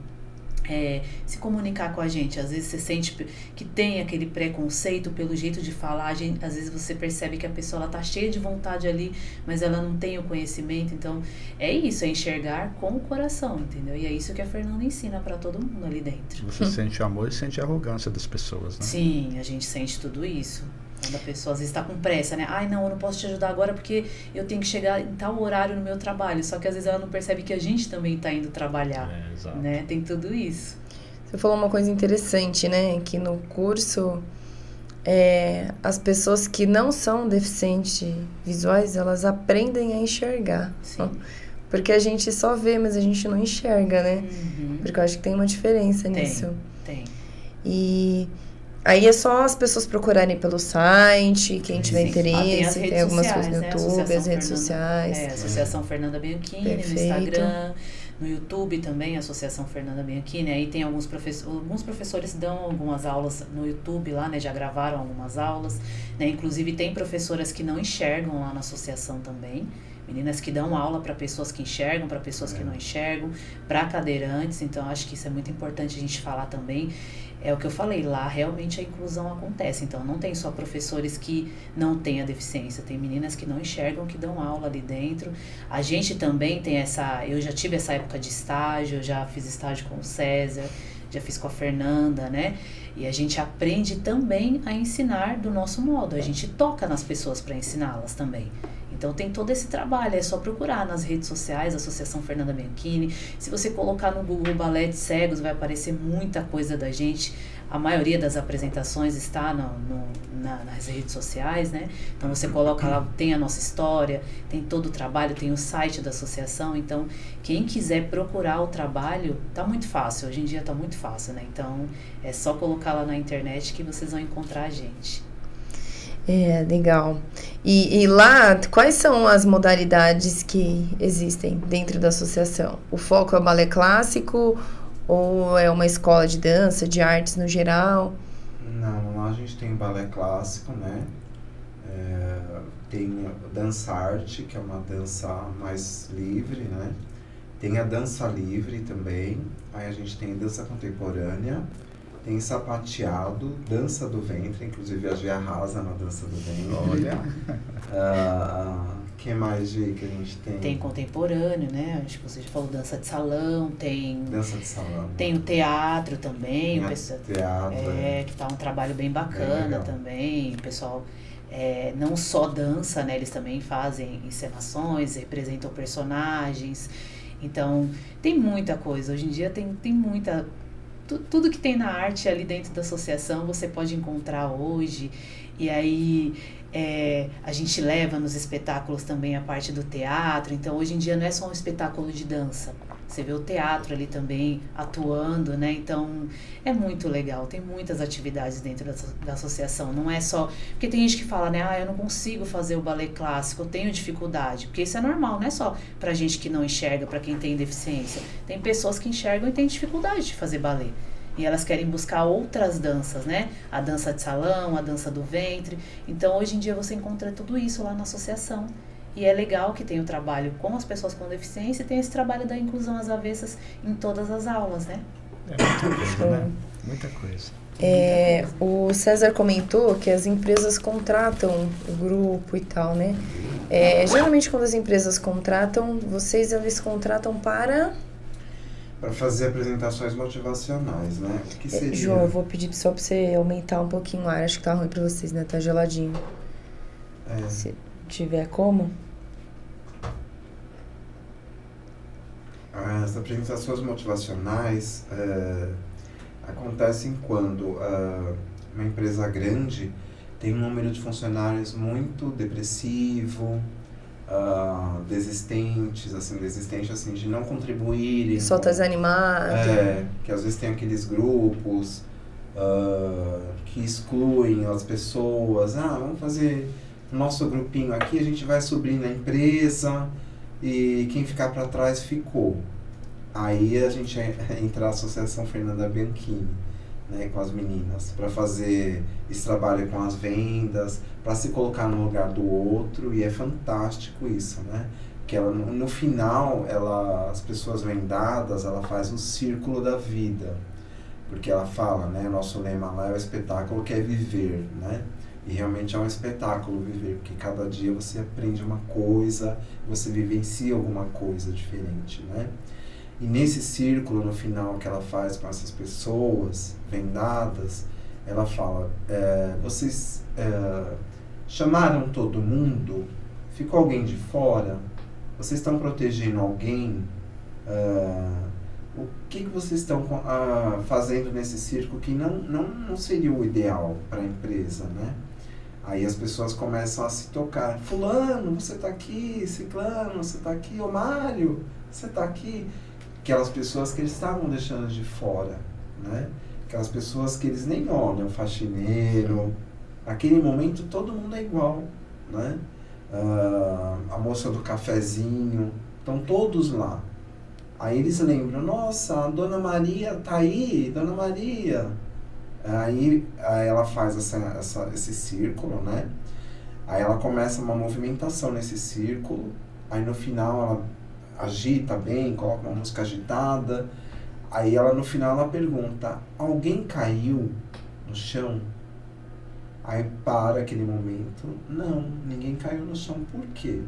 S1: se comunicar com a gente. Às vezes você sente que tem aquele preconceito pelo jeito de falar. Às vezes você percebe que a pessoa, ela tá cheia de vontade ali, mas ela não tem o conhecimento. Então, é isso, é enxergar com o coração, entendeu? E é isso que a Fernanda ensina pra todo mundo ali dentro.
S3: Você sente o amor e sente a arrogância das pessoas, né?
S1: Sim, a gente sente tudo isso. Quando a pessoa às vezes está com pressa, né? Ai, não, eu não posso te ajudar agora porque eu tenho que chegar em tal horário no meu trabalho. Só que às vezes ela não percebe que a gente também está indo trabalhar,
S3: exato.
S1: Né? Tem tudo isso.
S4: Você falou uma coisa interessante, né? Que no curso, as pessoas que não são deficientes visuais, elas aprendem a enxergar.
S1: Sim.
S4: Porque a gente só vê, mas a gente não enxerga, né?
S1: Uhum.
S4: Porque eu acho que tem uma diferença nisso.
S1: Tem.
S4: E aí é só as pessoas procurarem pelo site, quem tiver interesse, tem algumas coisas no YouTube, as redes sociais.
S1: Associação Fernanda Bianchini,
S4: Perfeito.
S1: No Instagram, no YouTube também, Associação Fernanda Bianchini. Aí tem alguns professores dão algumas aulas no YouTube lá, né? Já gravaram algumas aulas, né? Inclusive tem professoras que não enxergam lá na associação também, Meninas que dão aula para pessoas que enxergam, para pessoas que não enxergam, para cadeirantes. Então, acho que isso é muito importante a gente falar também. É o que eu falei, lá realmente a inclusão acontece. Então, não tem só professores que não têm a deficiência, tem meninas que não enxergam, que dão aula ali dentro. A gente também tem eu já tive essa época de estágio, eu já fiz estágio com o César, já fiz com a Fernanda, né? E a gente aprende também a ensinar do nosso modo, a gente toca nas pessoas para ensiná-las também. Então tem todo esse trabalho, é só procurar nas redes sociais, Associação Fernanda Bianchini. Se você colocar no Google Balé de Cegos, vai aparecer muita coisa da gente. A maioria das apresentações está nas redes sociais, né? Então você coloca lá, tem a nossa história, tem todo o trabalho, tem o site da associação. Então, quem quiser procurar o trabalho, tá muito fácil. Hoje em dia tá muito fácil, né? Então, é só colocar lá na internet que vocês vão encontrar a gente.
S4: É, legal. E lá, quais são as modalidades que existem dentro da associação? O foco é o balé clássico ou é uma escola de dança, de artes no geral?
S2: Não, lá a gente tem balé clássico, né? Tem dança arte, que é uma dança mais livre, né? Tem a dança livre também. Aí a gente tem dança contemporânea. Tem sapateado, dança do ventre, inclusive a Gia arrasa na dança do ventre.
S3: Olha.
S2: Que mais que a gente tem?
S1: Tem contemporâneo, né? Acho que você já falou dança de salão, tem...
S2: Dança de salão.
S1: Tem o teatro também.
S2: Teatro.
S1: Que tá um trabalho bem bacana também. O pessoal não só dança, né? Eles também fazem encenações, representam personagens. Então, tem muita coisa. Hoje em dia tem muita... Tudo que tem na arte ali dentro da associação você pode encontrar hoje. E aí a gente leva nos espetáculos também a parte do teatro. Então hoje em dia não é só um espetáculo de dança. Você vê o teatro ali também atuando, né? Então é muito legal. Tem muitas atividades dentro da associação. Não é só... Porque tem gente que fala, né? Eu não consigo fazer o balé clássico, eu tenho dificuldade. Porque isso é normal, não é só pra gente que não enxerga, pra quem tem deficiência. Tem pessoas que enxergam e têm dificuldade de fazer balé. E elas querem buscar outras danças, né? A dança de salão, a dança do ventre. Então, hoje em dia, você encontra tudo isso lá na associação. E é legal que tem o trabalho com as pessoas com deficiência e tem esse trabalho da inclusão às avessas em todas as aulas, né?
S3: É muita coisa, né? Muita coisa.
S4: O César comentou que as empresas contratam o grupo e tal, né? Geralmente, quando as empresas contratam, eles contratam para
S2: fazer apresentações motivacionais, né? O que seria?
S4: João, eu vou pedir só pra você aumentar um pouquinho o ar. Acho que tá ruim pra vocês, né? Tá geladinho. Se tiver como.
S2: As apresentações motivacionais acontecem quando uma empresa grande tem um número de funcionários muito depressivo, desistentes assim, de não contribuírem.
S4: Só tá desanimado.
S2: Que às vezes tem aqueles grupos que excluem as pessoas. Vamos fazer nosso grupinho aqui, a gente vai subir na empresa e quem ficar para trás ficou. Aí a gente entra na Associação Fernanda Bianchini, né, com as meninas, para fazer esse trabalho com as vendas, para se colocar no lugar do outro, e é fantástico isso, né? Que ela, no final, as pessoas vendadas, ela faz o círculo da vida, porque ela fala, né, nosso lema lá é o espetáculo que é viver, né? E realmente é um espetáculo viver, porque cada dia você aprende uma coisa, você vivencia alguma coisa diferente, né? E nesse círculo, no final, que ela faz com essas pessoas vendadas, ela fala, vocês chamaram todo mundo? Ficou alguém de fora? Vocês estão protegendo alguém? O que vocês estão fazendo nesse círculo que não seria o ideal para a empresa, né? Aí as pessoas começam a se tocar. Fulano, você está aqui. Ciclano, você está aqui. Ô Mário, você está aqui. Aquelas pessoas que eles estavam deixando de fora, né? Aquelas pessoas que eles nem olham, faxineiro. Naquele momento todo mundo é igual, né? A moça do cafezinho, estão todos lá. Aí eles lembram, nossa, a Dona Maria tá aí, Dona Maria. Aí ela faz esse círculo, né? Aí ela começa uma movimentação nesse círculo aí no final ela agita bem, coloca uma música agitada, aí ela no final ela pergunta, alguém caiu no chão? Aí para aquele momento, não, ninguém caiu no chão, por quê?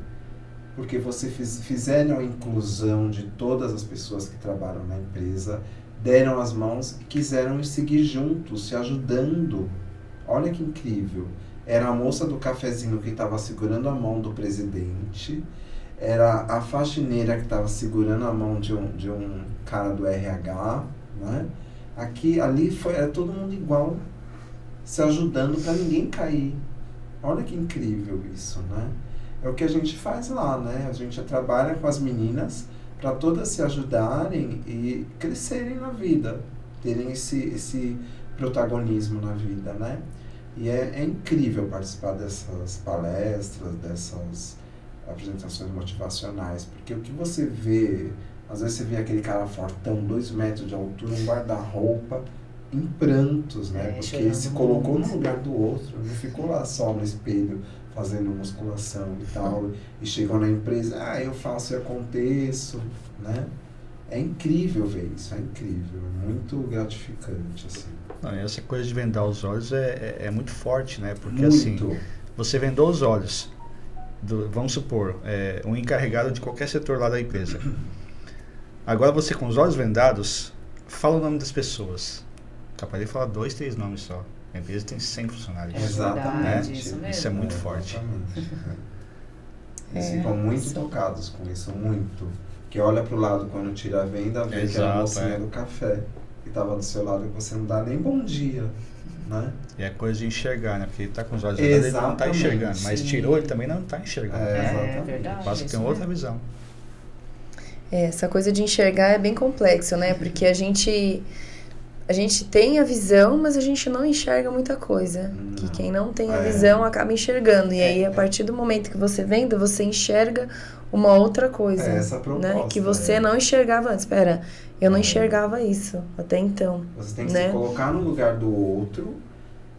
S2: Porque você fizeram a inclusão de todas as pessoas que trabalham na empresa, deram as mãos e quiseram seguir juntos, se ajudando. Olha que incrível. Era a moça do cafezinho que estava segurando a mão do presidente, era a faxineira que estava segurando a mão de um cara do RH, né? Ali era todo mundo igual, se ajudando para ninguém cair. Olha que incrível isso, né? É o que a gente faz lá, né? A gente trabalha com as meninas para todas se ajudarem e crescerem na vida, terem esse protagonismo na vida, né? E é incrível participar dessas palestras, dessas apresentações motivacionais, porque o que você vê, às vezes você vê aquele cara fortão, 2 metros de altura, um guarda-roupa, em prantos, né? Porque ele se colocou no lugar do outro, não ficou lá só no espelho fazendo musculação e tal, e chegou na empresa, eu faço e aconteço, né? É incrível ver isso, é incrível, é muito gratificante, assim.
S3: Não, essa coisa de vendar os olhos é muito forte, né? Porque
S2: muito.
S3: Assim, você vendou os olhos, vamos supor, um encarregado de qualquer setor lá da empresa. Agora você com os olhos vendados, fala o nome das pessoas. Capaz de falar 2, 3 nomes só. A empresa tem 100 funcionários.
S2: Exatamente.
S1: Isso mesmo.
S3: Isso é muito forte.
S2: Eles ficam muito tocados com isso, muito. Que olha pro lado quando tira a venda, vê que era a mocinha do café que estava do seu lado, que você não dá nem bom dia, né?
S3: E é coisa de enxergar, né? Porque ele tá com os olhos vendados, ele não tá enxergando. Mas tirou, ele também não tá enxergando.
S2: Exatamente.
S1: Verdade.
S3: Passa a ter outra visão.
S4: Essa coisa de enxergar é bem complexo, né? Porque a gente tem a visão, mas a gente não enxerga muita coisa. Que quem não tem a visão acaba enxergando. E aí, a partir do momento que você venda, você enxerga uma outra coisa.
S2: Essa proposta,
S4: né? Que você não enxergava antes. Espera, eu não enxergava isso até então.
S2: Você tem que se colocar no lugar do outro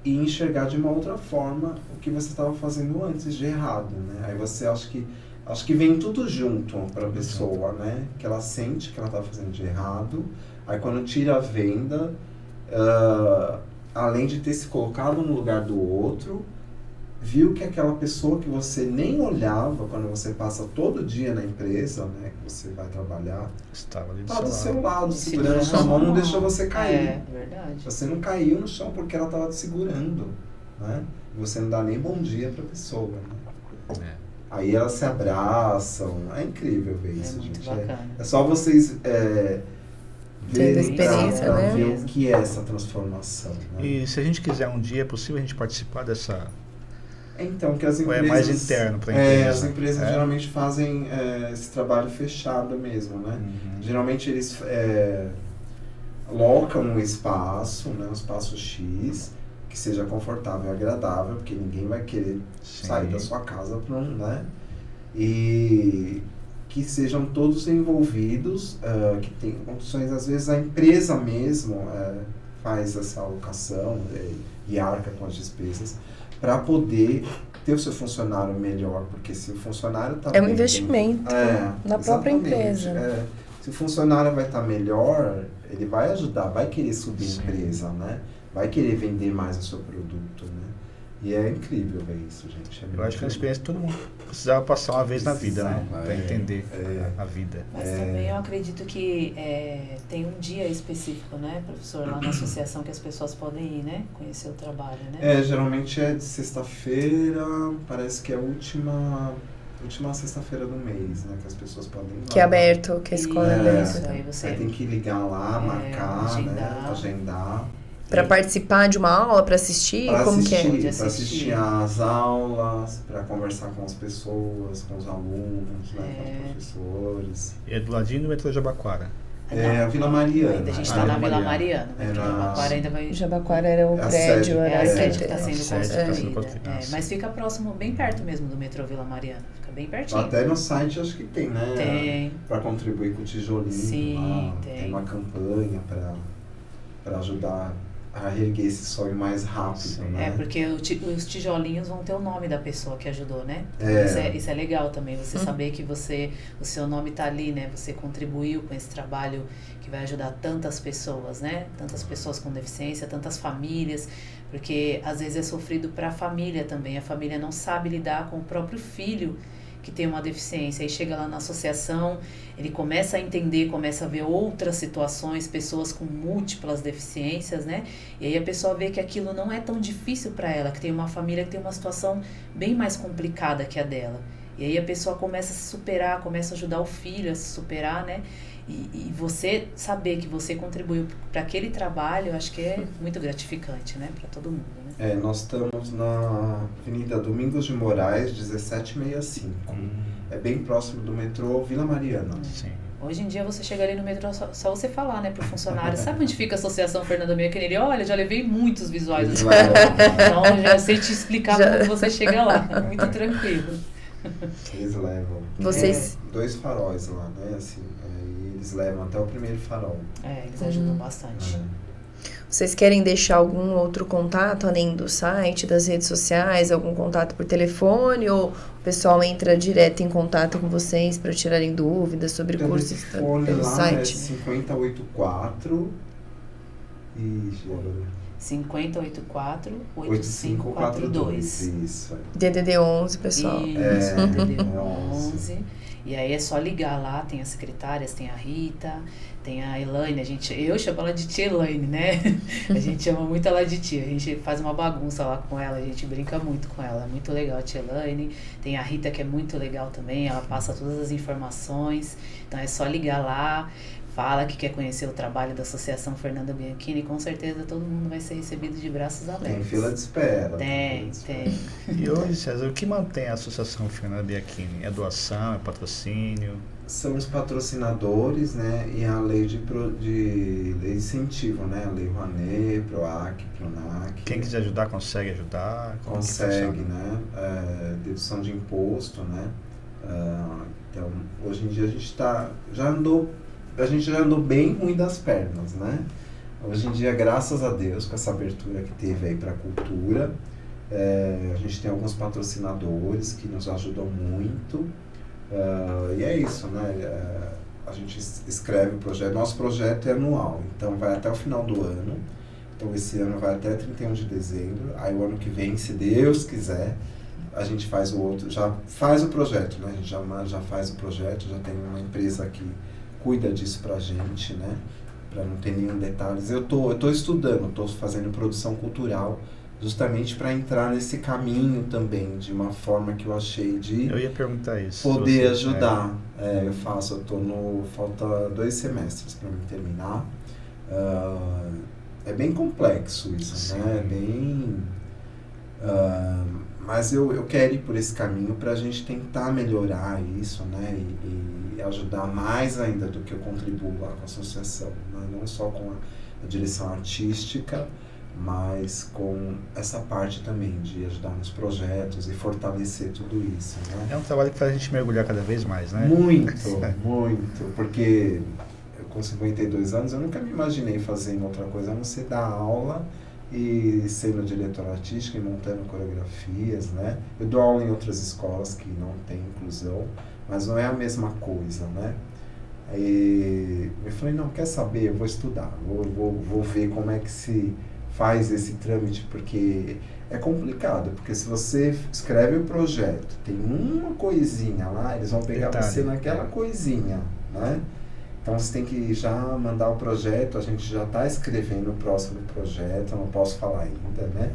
S2: e enxergar de uma outra forma o que você estava fazendo antes de errado, né? Aí você acha que vem tudo junto para a pessoa, né? Que ela sente que ela está fazendo de errado. Aí quando tira a venda, além de ter se colocado no lugar do outro, viu que aquela pessoa que você nem olhava quando você passa todo dia na empresa, né? Que você vai trabalhar,
S3: estava ali
S2: do seu lado, segurando sua mão, não deixou você cair.
S1: Verdade.
S2: Você não caiu no chão porque ela estava te segurando, né? E você não dá nem bom dia para a pessoa, né? Aí elas se abraçam, é incrível ver isso,
S1: muito
S2: gente.
S1: bacana.
S2: É só vocês verem
S4: experiência,
S2: pra
S4: né?
S2: ver o que é essa transformação. Né?
S3: E se a gente quiser um dia, é possível a gente participar dessa...
S2: Então, que as
S3: Ou
S2: empresas...
S3: é mais interno para a empresa?
S2: As empresas geralmente fazem esse trabalho fechado mesmo, né? Geralmente eles locam um espaço, né? Um espaço X, que seja confortável e agradável, porque ninguém vai querer sair da sua casa para né? E que sejam todos envolvidos, que tenham condições, às vezes a empresa mesmo faz essa alocação e arca com as despesas para poder ter o seu funcionário melhor, porque se o funcionário está
S4: um investimento na própria empresa.
S2: Se o funcionário vai estar melhor, ele vai ajudar, vai querer subir a empresa, né? Vai querer vender mais o seu produto, né? E é incrível ver isso, gente.
S3: Eu acho que é uma experiência que todo mundo precisava passar uma vez na vida, né? Para entender a vida.
S1: Mas também eu acredito que tem um dia específico, né, professor, lá na associação que as pessoas podem ir, né? Conhecer o trabalho, né?
S2: Geralmente é de sexta-feira, parece que é a última sexta-feira do mês, né? Que as pessoas podem ir lá.
S4: Que é aberto, que a escola é aberta.
S2: Aí tem que ligar lá, marcar, né? Agendar.
S4: Para participar de uma aula, para assistir? Como que é?
S2: Para assistir às aulas, para conversar com as pessoas, com os alunos, né, com os professores.
S3: E é do ladinho do metrô Jabaquara.
S2: A Vila Mariana.
S1: Ainda a gente está na Vila Mariana. Jabaquara ainda vai...
S4: Jabaquara era o prédio.
S1: A sede que está sendo
S3: construída.
S1: Mas fica próximo, bem perto mesmo do metrô Vila Mariana. Fica bem pertinho.
S2: Até no site acho que tem, né?
S1: Tem.
S2: Para contribuir com o tijolinho.
S1: Sim,
S2: lá. Tem uma campanha para ajudar a reerguer esse sonho mais rápido, né?
S1: Porque os tijolinhos vão ter o nome da pessoa que ajudou, né? Isso é legal também, você saber que o seu nome tá ali, né? Você contribuiu com esse trabalho que vai ajudar tantas pessoas, né? Tantas pessoas com deficiência, tantas famílias, porque às vezes é sofrido para a família também. A família não sabe lidar com o próprio filho que tem uma deficiência, aí chega lá na associação, ele começa a entender, começa a ver outras situações, pessoas com múltiplas deficiências, né? E aí a pessoa vê que aquilo não é tão difícil para ela, que tem uma família que tem uma situação bem mais complicada que a dela. E aí a pessoa começa a se superar, começa a ajudar o filho a se superar, né? E você saber que você contribuiu para aquele trabalho, eu acho que é muito gratificante, né? Para todo mundo, né?
S2: Nós estamos na Avenida Domingos de Moraes, 1765. É bem próximo do metrô Vila Mariana.
S3: Sim.
S1: Hoje em dia você chega ali no metrô, só você falar, né, pro funcionário, sabe onde fica a Associação Fernanda Bianchini? Ele, olha, já levei muitos visuais. Então já sei te explicar como você chega lá, é muito tranquilo.
S2: Eles levam.
S4: Vocês...
S2: 2 faróis lá, né, assim, e eles levam até o primeiro farol.
S1: Eles ajudam bastante.
S4: Vocês querem deixar algum outro contato, além do site, das redes sociais, algum contato por telefone, ou o pessoal entra direto em contato com vocês para tirarem dúvidas sobre cursos pelo
S2: lá
S4: site?
S2: É 5084 e...
S1: 5084-8542.
S2: Isso.
S4: DDD 11, pessoal.
S1: Isso, DDD 11. E aí é só ligar lá, tem as secretárias, tem a Rita, tem a Elaine, eu chamo ela de tia Elaine, né? A gente chama muito ela de tia, a gente faz uma bagunça lá com ela, a gente brinca muito com ela, é muito legal a tia Elaine. Tem a Rita, que é muito legal também, ela passa todas as informações, então é só ligar lá, fala que quer conhecer o trabalho da Associação Fernanda Bianchini, com certeza todo mundo vai ser recebido de braços abertos.
S2: Tem fila de espera.
S1: Tem.
S3: E hoje, César, o que mantém a Associação Fernanda Bianchini? É doação, é patrocínio?
S2: São os patrocinadores, né, e a lei de lei de incentivo, né, a lei Rouanet, PROAC, PRONAC.
S3: Quem quiser ajudar, consegue ajudar?
S2: Consegue, né, dedução de imposto, né, então hoje em dia a gente já andou bem ruim das pernas, né, hoje em dia, graças a Deus, com essa abertura que teve aí para a cultura, a gente tem alguns patrocinadores que nos ajudam muito. E é isso, né? A gente escreve o projeto, nosso projeto é anual, então vai até o final do ano, então esse ano vai até 31 de dezembro, aí o ano que vem, se Deus quiser, a gente faz o outro, já faz o projeto, né? A gente já faz o projeto, já tem uma empresa que cuida disso pra gente, né? Pra não ter nenhum detalhes. Eu tô estudando, tô fazendo produção cultural, justamente para entrar nesse caminho também, de uma forma que eu achei de
S3: eu ia perguntar isso,
S2: poder ajudar. Falta 2 semestres para mim terminar. É bem complexo isso, sim, né? Mas eu quero ir por esse caminho para a gente tentar melhorar isso, né? E ajudar mais ainda do que eu contribuo lá com a associação, né? Não só com a direção artística, mas com essa parte também de ajudar nos projetos e fortalecer tudo isso, né?
S3: É um trabalho que faz a gente mergulhar cada vez mais, né?
S2: Muito, porque eu com 52 anos eu nunca me imaginei fazendo outra coisa a não ser dar aula e sendo diretor artístico e montando coreografias, né? Eu dou aula em outras escolas que não tem inclusão, mas não é a mesma coisa, né? E eu falei, não, quer saber, eu vou estudar, vou ver como é que se faz esse trâmite, porque é complicado, porque se você escreve o projeto, tem uma coisinha lá, eles vão pegar você naquela coisinha, né? Então você tem que já mandar o projeto, a gente já está escrevendo o próximo projeto, eu não posso falar ainda, né?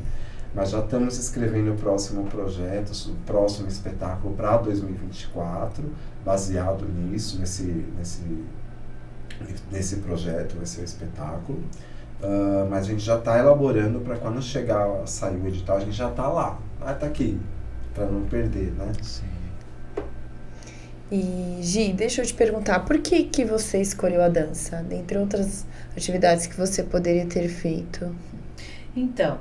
S2: Mas já estamos escrevendo o próximo projeto, o próximo espetáculo para 2024, baseado nisso, nesse projeto, nesse espetáculo. Mas a gente já está elaborando para quando sair o edital, a gente já está lá, vai estar aqui, para não perder, né?
S3: Sim.
S4: E Gi, deixa eu te perguntar, por que você escolheu a dança, dentre outras atividades que você poderia ter feito?
S1: Então,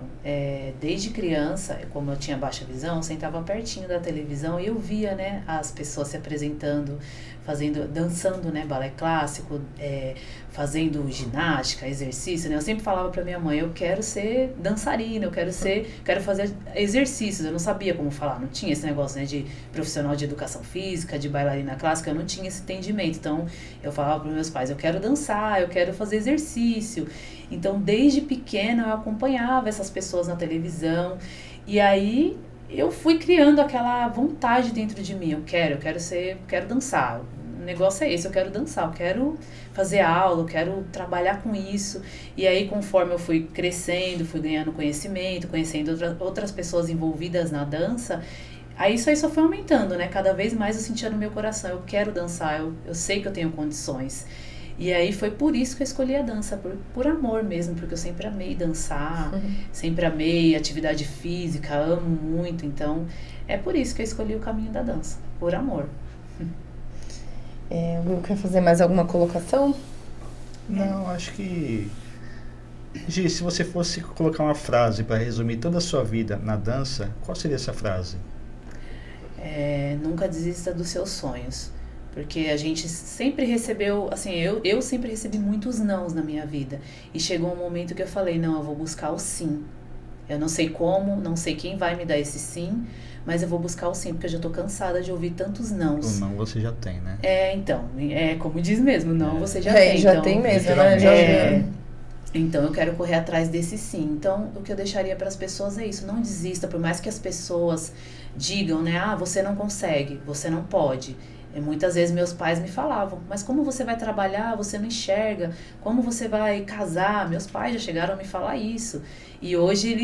S1: desde criança, como eu tinha baixa visão, eu sentava pertinho da televisão e eu via, né, as pessoas se apresentando, dançando, né, balé clássico, fazendo ginástica, exercício, né? Eu sempre falava pra minha mãe, eu quero ser dançarina, quero fazer exercícios. Eu não sabia como falar, não tinha esse negócio, né, de profissional de educação física, de bailarina clássica, eu não tinha esse entendimento. Então, eu falava pros meus pais, eu quero dançar, eu quero fazer exercício. Então, desde pequena, eu acompanhava essas pessoas na televisão. E aí, eu fui criando aquela vontade dentro de mim. Eu quero dançar. O negócio é esse, eu quero dançar, eu quero fazer aula, eu quero trabalhar com isso. E aí, conforme eu fui crescendo, fui ganhando conhecimento, conhecendo outras pessoas envolvidas na dança, aí isso aí só foi aumentando, né? Cada vez mais eu sentia no meu coração, eu quero dançar, eu sei que eu tenho condições. E aí foi por isso que eu escolhi a dança, por amor mesmo, porque eu sempre amei dançar, sempre amei atividade física, amo muito, então é por isso que eu escolhi o caminho da dança, por amor.
S4: Will, quer fazer mais alguma colocação?
S3: Não, acho que... Gi, se você fosse colocar uma frase para resumir toda a sua vida na dança, qual seria essa frase?
S1: Nunca desista dos seus sonhos. Porque a gente sempre recebeu, assim, eu sempre recebi muitos nãos na minha vida. E chegou um momento que eu falei, não, eu vou buscar o sim. Eu não sei como, não sei quem vai me dar esse sim, mas eu vou buscar o sim, porque eu já tô cansada de ouvir tantos nãos.
S3: O não você já tem, né?
S1: Então, como diz mesmo, não você já
S4: tem.
S1: tem.
S4: Já
S1: então,
S4: tem mesmo, né?
S1: Então, eu quero correr atrás desse sim. Então, o que eu deixaria para as pessoas é isso, não desista, por mais que as pessoas digam, né, você não consegue, você não pode. E muitas vezes meus pais me falavam, mas como você vai trabalhar, você não enxerga, como você vai casar? Meus pais já chegaram a me falar isso. E hoje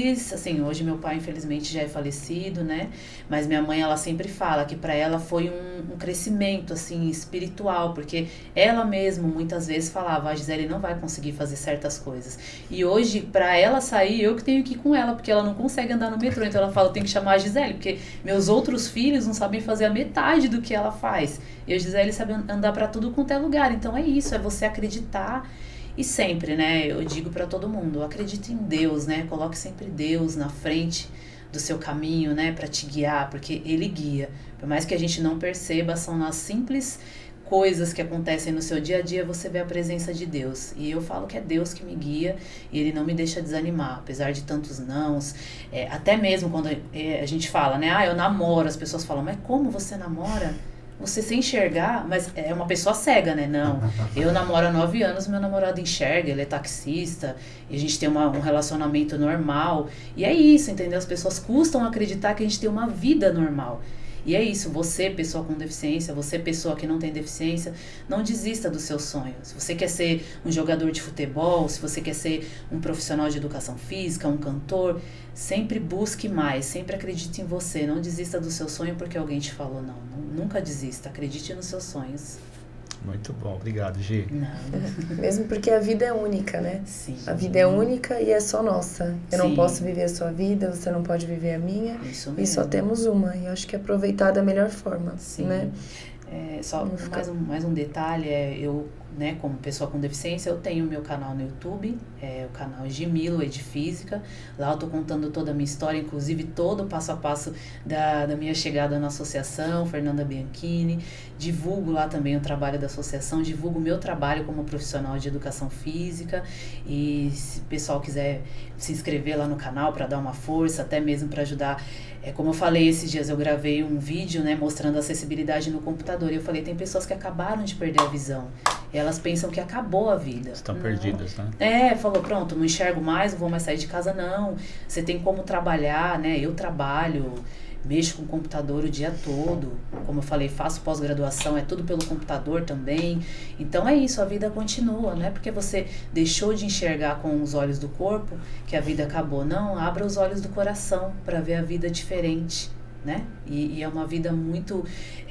S1: hoje meu pai infelizmente já é falecido, né? Mas minha mãe, ela sempre fala que para ela foi um crescimento, assim, espiritual, porque ela mesma muitas vezes falava, a Gisele não vai conseguir fazer certas coisas. E hoje, para ela sair, eu que tenho que ir com ela, porque ela não consegue andar no metrô, então ela fala, eu tenho que chamar a Gisele, porque meus outros filhos não sabem fazer a metade do que ela faz. E a Gisele sabe andar para tudo quanto é lugar. Então é isso, é você acreditar. E sempre, né, eu digo para todo mundo, acredite em Deus, né, coloque sempre Deus na frente do seu caminho, né, para te guiar, porque Ele guia. Por mais que a gente não perceba, são nas simples coisas que acontecem no seu dia a dia, você vê a presença de Deus. E eu falo que é Deus que me guia e Ele não me deixa desanimar, apesar de tantos nãos. Até mesmo quando a gente fala, né, eu namoro, as pessoas falam, mas como você namora? Você sem enxergar, mas é uma pessoa cega, né? Não, eu namoro há 9 anos, meu namorado enxerga, ele é taxista, e a gente tem um relacionamento normal. E é isso, entendeu? As pessoas custam acreditar que a gente tem uma vida normal. E é isso, você, pessoa com deficiência, você, pessoa que não tem deficiência, não desista dos seus sonhos. Se você quer ser um jogador de futebol, se você quer ser um profissional de educação física, um cantor, sempre busque mais, sempre acredite em você. Não desista do seu sonho porque alguém te falou não. Nunca desista, acredite nos seus sonhos.
S3: Muito bom, obrigado, Gi.
S4: Mesmo porque a vida é única, né?
S1: Sim.
S4: A vida é única e é só nossa. Eu não
S1: Sim.
S4: posso viver a sua vida, você não pode viver a minha.
S1: Isso mesmo.
S4: E só temos uma. E eu acho que é aproveitar da melhor forma,
S1: Sim.
S4: né?
S1: Só mais um detalhe, eu, né, como pessoa com deficiência, eu tenho o meu canal no YouTube, o canal Gimilo Edifísica. Lá eu tô contando toda a minha história, inclusive todo o passo a passo da minha chegada na associação, Fernanda Bianchini. Divulgo lá também o trabalho da associação, divulgo o meu trabalho como profissional de educação física. E se o pessoal quiser se inscrever lá no canal para dar uma força, até mesmo para ajudar. Como eu falei esses dias, eu gravei um vídeo, né, mostrando a acessibilidade no computador. E eu falei, tem pessoas que acabaram de perder a visão. E elas pensam que acabou a vida.
S3: Estão perdidas, né?
S1: Falou, pronto, não enxergo mais, não vou mais sair de casa, não. Você tem como trabalhar, né? Eu trabalho, mexo com o computador o dia todo. Como eu falei, faço pós-graduação, é tudo pelo computador também. Então é isso, a vida continua, não é porque você deixou de enxergar com os olhos do corpo que a vida acabou. Não, abra os olhos do coração para ver a vida diferente, né? E é uma vida muito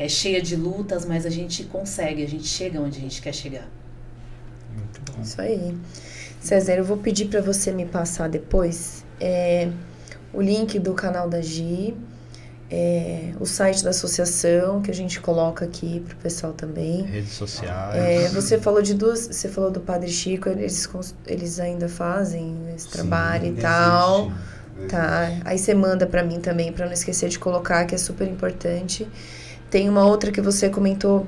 S1: cheia de lutas, mas a gente consegue, a gente chega onde a gente quer chegar.
S3: Muito bom.
S4: Isso aí. César, eu vou pedir para você me passar depois o link do canal da Gi, o site da associação, que a gente coloca aqui pro pessoal também.
S3: Redes sociais.
S4: Você falou você falou do Padre Chico, eles ainda fazem esse trabalho e tal. Tá, aí você manda pra mim também, pra não esquecer de colocar, que é super importante. Tem uma outra que você comentou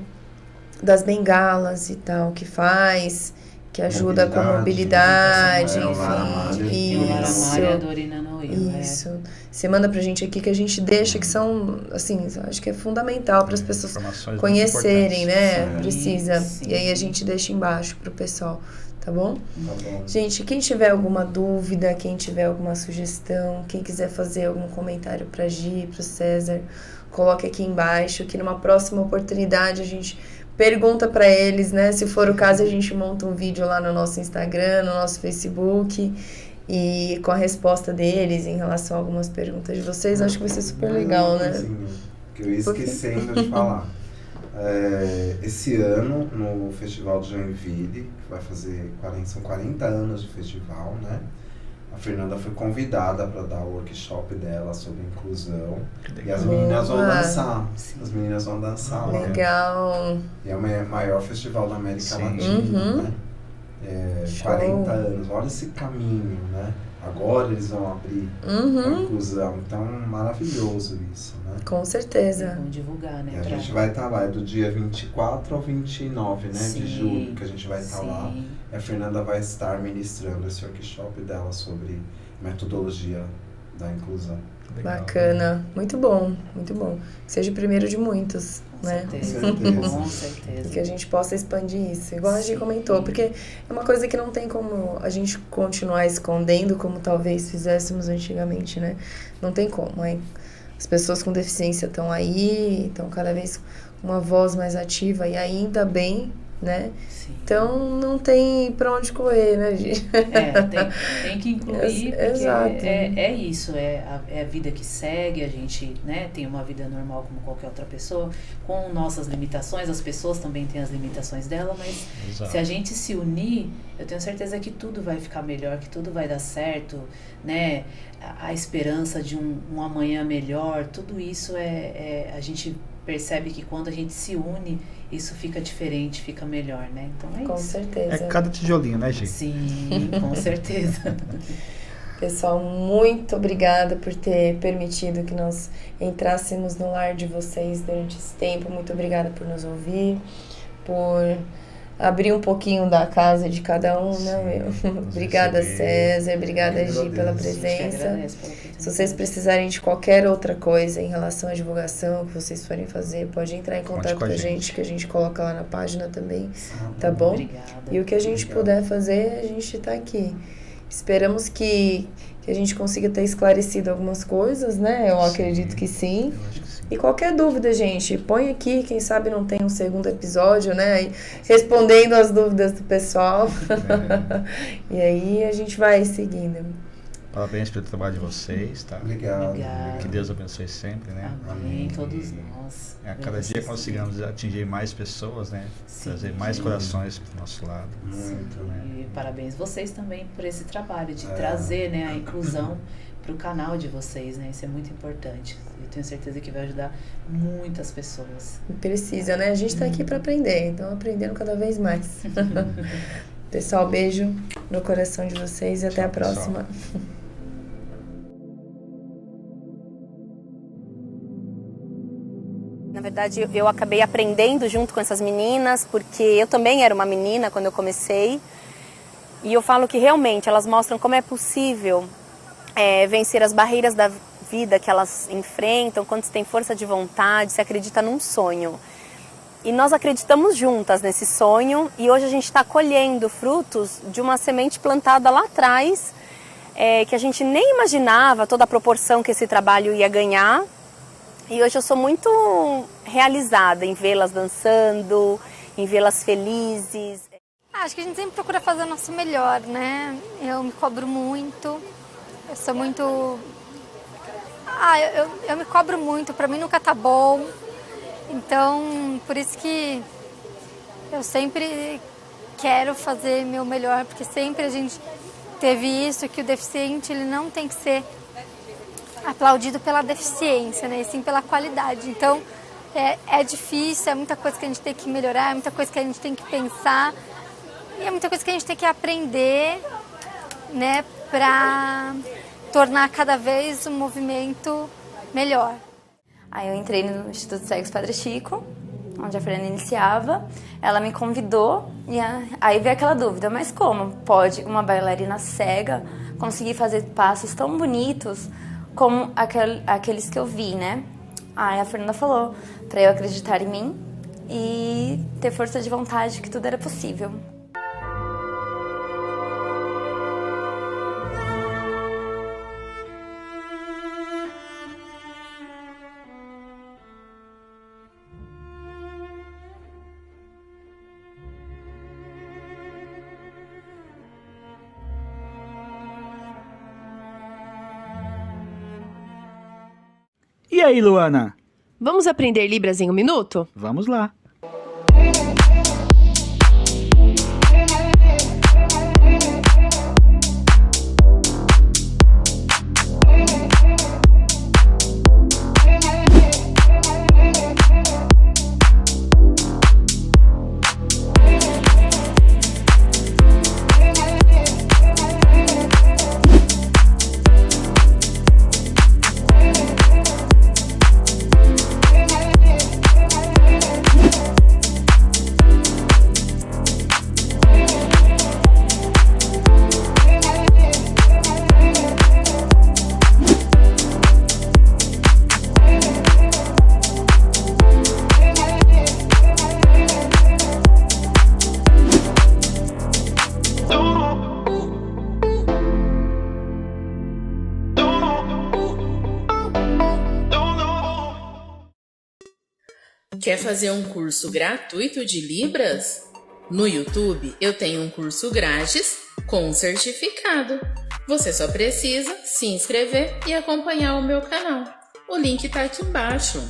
S4: das bengalas e tal, que faz, que ajuda com a mobilidade, enfim.
S1: Tem o Lara Malha e a
S4: Isso,
S1: Dorina Noil.
S4: isso. Você manda pra gente aqui que a gente deixa, que são, assim, acho que é fundamental para as pessoas
S3: Informações muito
S4: conhecerem, né?
S2: Sim,
S4: Precisa.
S1: sim.
S4: E aí a gente deixa embaixo pro pessoal, tá bom?
S2: Tá bom.
S4: Gente, quem tiver alguma dúvida, quem tiver alguma sugestão, quem quiser fazer algum comentário pra Gi, pro César, coloque aqui embaixo, que numa próxima oportunidade a gente pergunta pra eles, né? Se for o caso, a gente monta um vídeo lá no nosso Instagram, no nosso Facebook, e com a resposta deles em relação a algumas perguntas de vocês. Acho que vai ser super legal, né?
S2: Coisinha que eu ia esquecendo de falar. Esse ano, no Festival de Joinville, que vai fazer são 40 anos de festival, né? A Fernanda foi convidada para dar o workshop dela sobre inclusão. E as meninas vão dançar. As meninas vão dançar lá.
S4: Legal.
S2: E é o maior festival da América
S3: Sim.
S2: Latina,
S4: Uhum.
S2: né?
S4: Show.
S2: 40 anos. Olha esse caminho, né? Agora eles vão abrir a
S4: Uhum.
S2: inclusão. Então, maravilhoso isso, né?
S4: Com certeza.
S1: Vamos divulgar, né?
S2: E a gente vai estar lá, é do dia 24 ao 29, né, de julho, que a gente vai estar lá. E a Fernanda vai estar ministrando esse workshop dela sobre metodologia da inclusão.
S3: Legal.
S4: Bacana. Muito bom, muito bom. Que seja o primeiro de muitos,
S1: Com
S4: né?
S1: certeza.
S2: certeza.
S1: Com
S4: E
S1: certeza.
S4: que a gente possa expandir isso, igual a gente
S1: Sim.
S4: comentou, porque é uma coisa que não tem como a gente continuar escondendo como talvez fizéssemos antigamente, né? Não tem como, hein? As pessoas com deficiência estão aí, estão cada vez com uma voz mais ativa e ainda bem, né?
S1: Sim.
S4: Então não tem pra onde correr, né, gente?
S1: Tem que incluir, porque
S4: Exato.
S1: é isso, é a vida que segue, a gente, né, tem uma vida normal como qualquer outra pessoa, com nossas limitações, as pessoas também têm as limitações dela, mas
S3: Exato.
S1: se a gente se unir, eu tenho certeza que tudo vai ficar melhor, que tudo vai dar certo, né, a esperança de um amanhã melhor, tudo isso a gente percebe que quando a gente se une, isso fica diferente, fica melhor, né? Então é
S4: Com
S1: isso.
S4: certeza.
S3: É cada tijolinho, né, gente?
S1: Sim, com certeza.
S4: Pessoal, muito obrigada por ter permitido que nós entrássemos no lar de vocês durante esse tempo. Muito obrigada por nos ouvir, por abrir um pouquinho da casa de cada um, né, meu? Obrigada,
S3: receber.
S4: César. Obrigada, Gi, pela
S1: A gente
S4: presença.
S1: agradece pela oportunidade.
S4: Se vocês precisarem de qualquer outra coisa em relação à divulgação que vocês forem fazer, pode entrar em contato com a gente, que a gente coloca lá na página também, tá bom?
S1: Obrigada.
S4: E o que a gente puder fazer, a gente tá aqui. Esperamos que a gente consiga ter esclarecido algumas coisas, né? Eu acredito que sim.
S3: Eu acho que sim.
S4: E qualquer dúvida, gente, põe aqui, quem sabe não tem um segundo episódio, né? Aí, respondendo as dúvidas do pessoal. E aí a gente vai seguindo.
S3: Parabéns pelo trabalho de vocês, tá?
S2: Obrigado.
S1: Obrigada.
S3: Que Deus abençoe sempre, né?
S1: Amém,
S2: Amém.
S1: todos nós.
S3: A cada dia consigamos atingir mais pessoas, né?
S1: Sim.
S3: Trazer mais corações para o nosso lado.
S2: Muito, né?
S1: E parabéns vocês também por esse trabalho de
S2: É.
S1: trazer, né, a inclusão para o canal de vocês, né? Isso é muito importante. Eu tenho certeza que vai ajudar muitas pessoas.
S4: Precisa, né? A gente tá aqui para aprender, então aprendendo cada vez mais. Pessoal, beijo no coração de vocês e até a
S3: Tchau, pessoal.
S4: próxima.
S5: Na verdade, eu acabei aprendendo junto com essas meninas, porque eu também era uma menina quando eu comecei. E eu falo que realmente elas mostram como é possível vencer as barreiras da vida que elas enfrentam, quando se tem força de vontade, se acredita num sonho. E nós acreditamos juntas nesse sonho e hoje a gente está colhendo frutos de uma semente plantada lá atrás, que a gente nem imaginava toda a proporção que esse trabalho ia ganhar. E hoje eu sou muito realizada em vê-las dançando, em vê-las felizes.
S6: Acho que a gente sempre procura fazer o nosso melhor, né? Eu me cobro muito, eu sou muito... eu me cobro muito, pra mim nunca tá bom. Então, por isso que eu sempre quero fazer meu melhor, porque sempre a gente teve isso, que o deficiente ele não tem que ser aplaudido pela deficiência, né? E sim pela qualidade. Então, é difícil, é muita coisa que a gente tem que melhorar, é muita coisa que a gente tem que pensar e é muita coisa que a gente tem que aprender, né? Pra tornar cada vez um movimento melhor.
S7: Aí eu entrei no Instituto Cegos Padre Chico, onde a Fernanda iniciava. Ela me convidou e aí veio aquela dúvida, mas como pode uma bailarina cega conseguir fazer passos tão bonitos como aqueles que eu vi, né? Aí a Fernanda falou para eu acreditar em mim e ter força de vontade que tudo era possível.
S3: E aí, Luana?
S8: Vamos aprender Libras em um minuto?
S3: Vamos lá.
S9: Quer fazer um curso gratuito de Libras? No YouTube eu tenho um curso grátis com certificado. Você só precisa se inscrever e acompanhar o meu canal. O link tá aqui embaixo.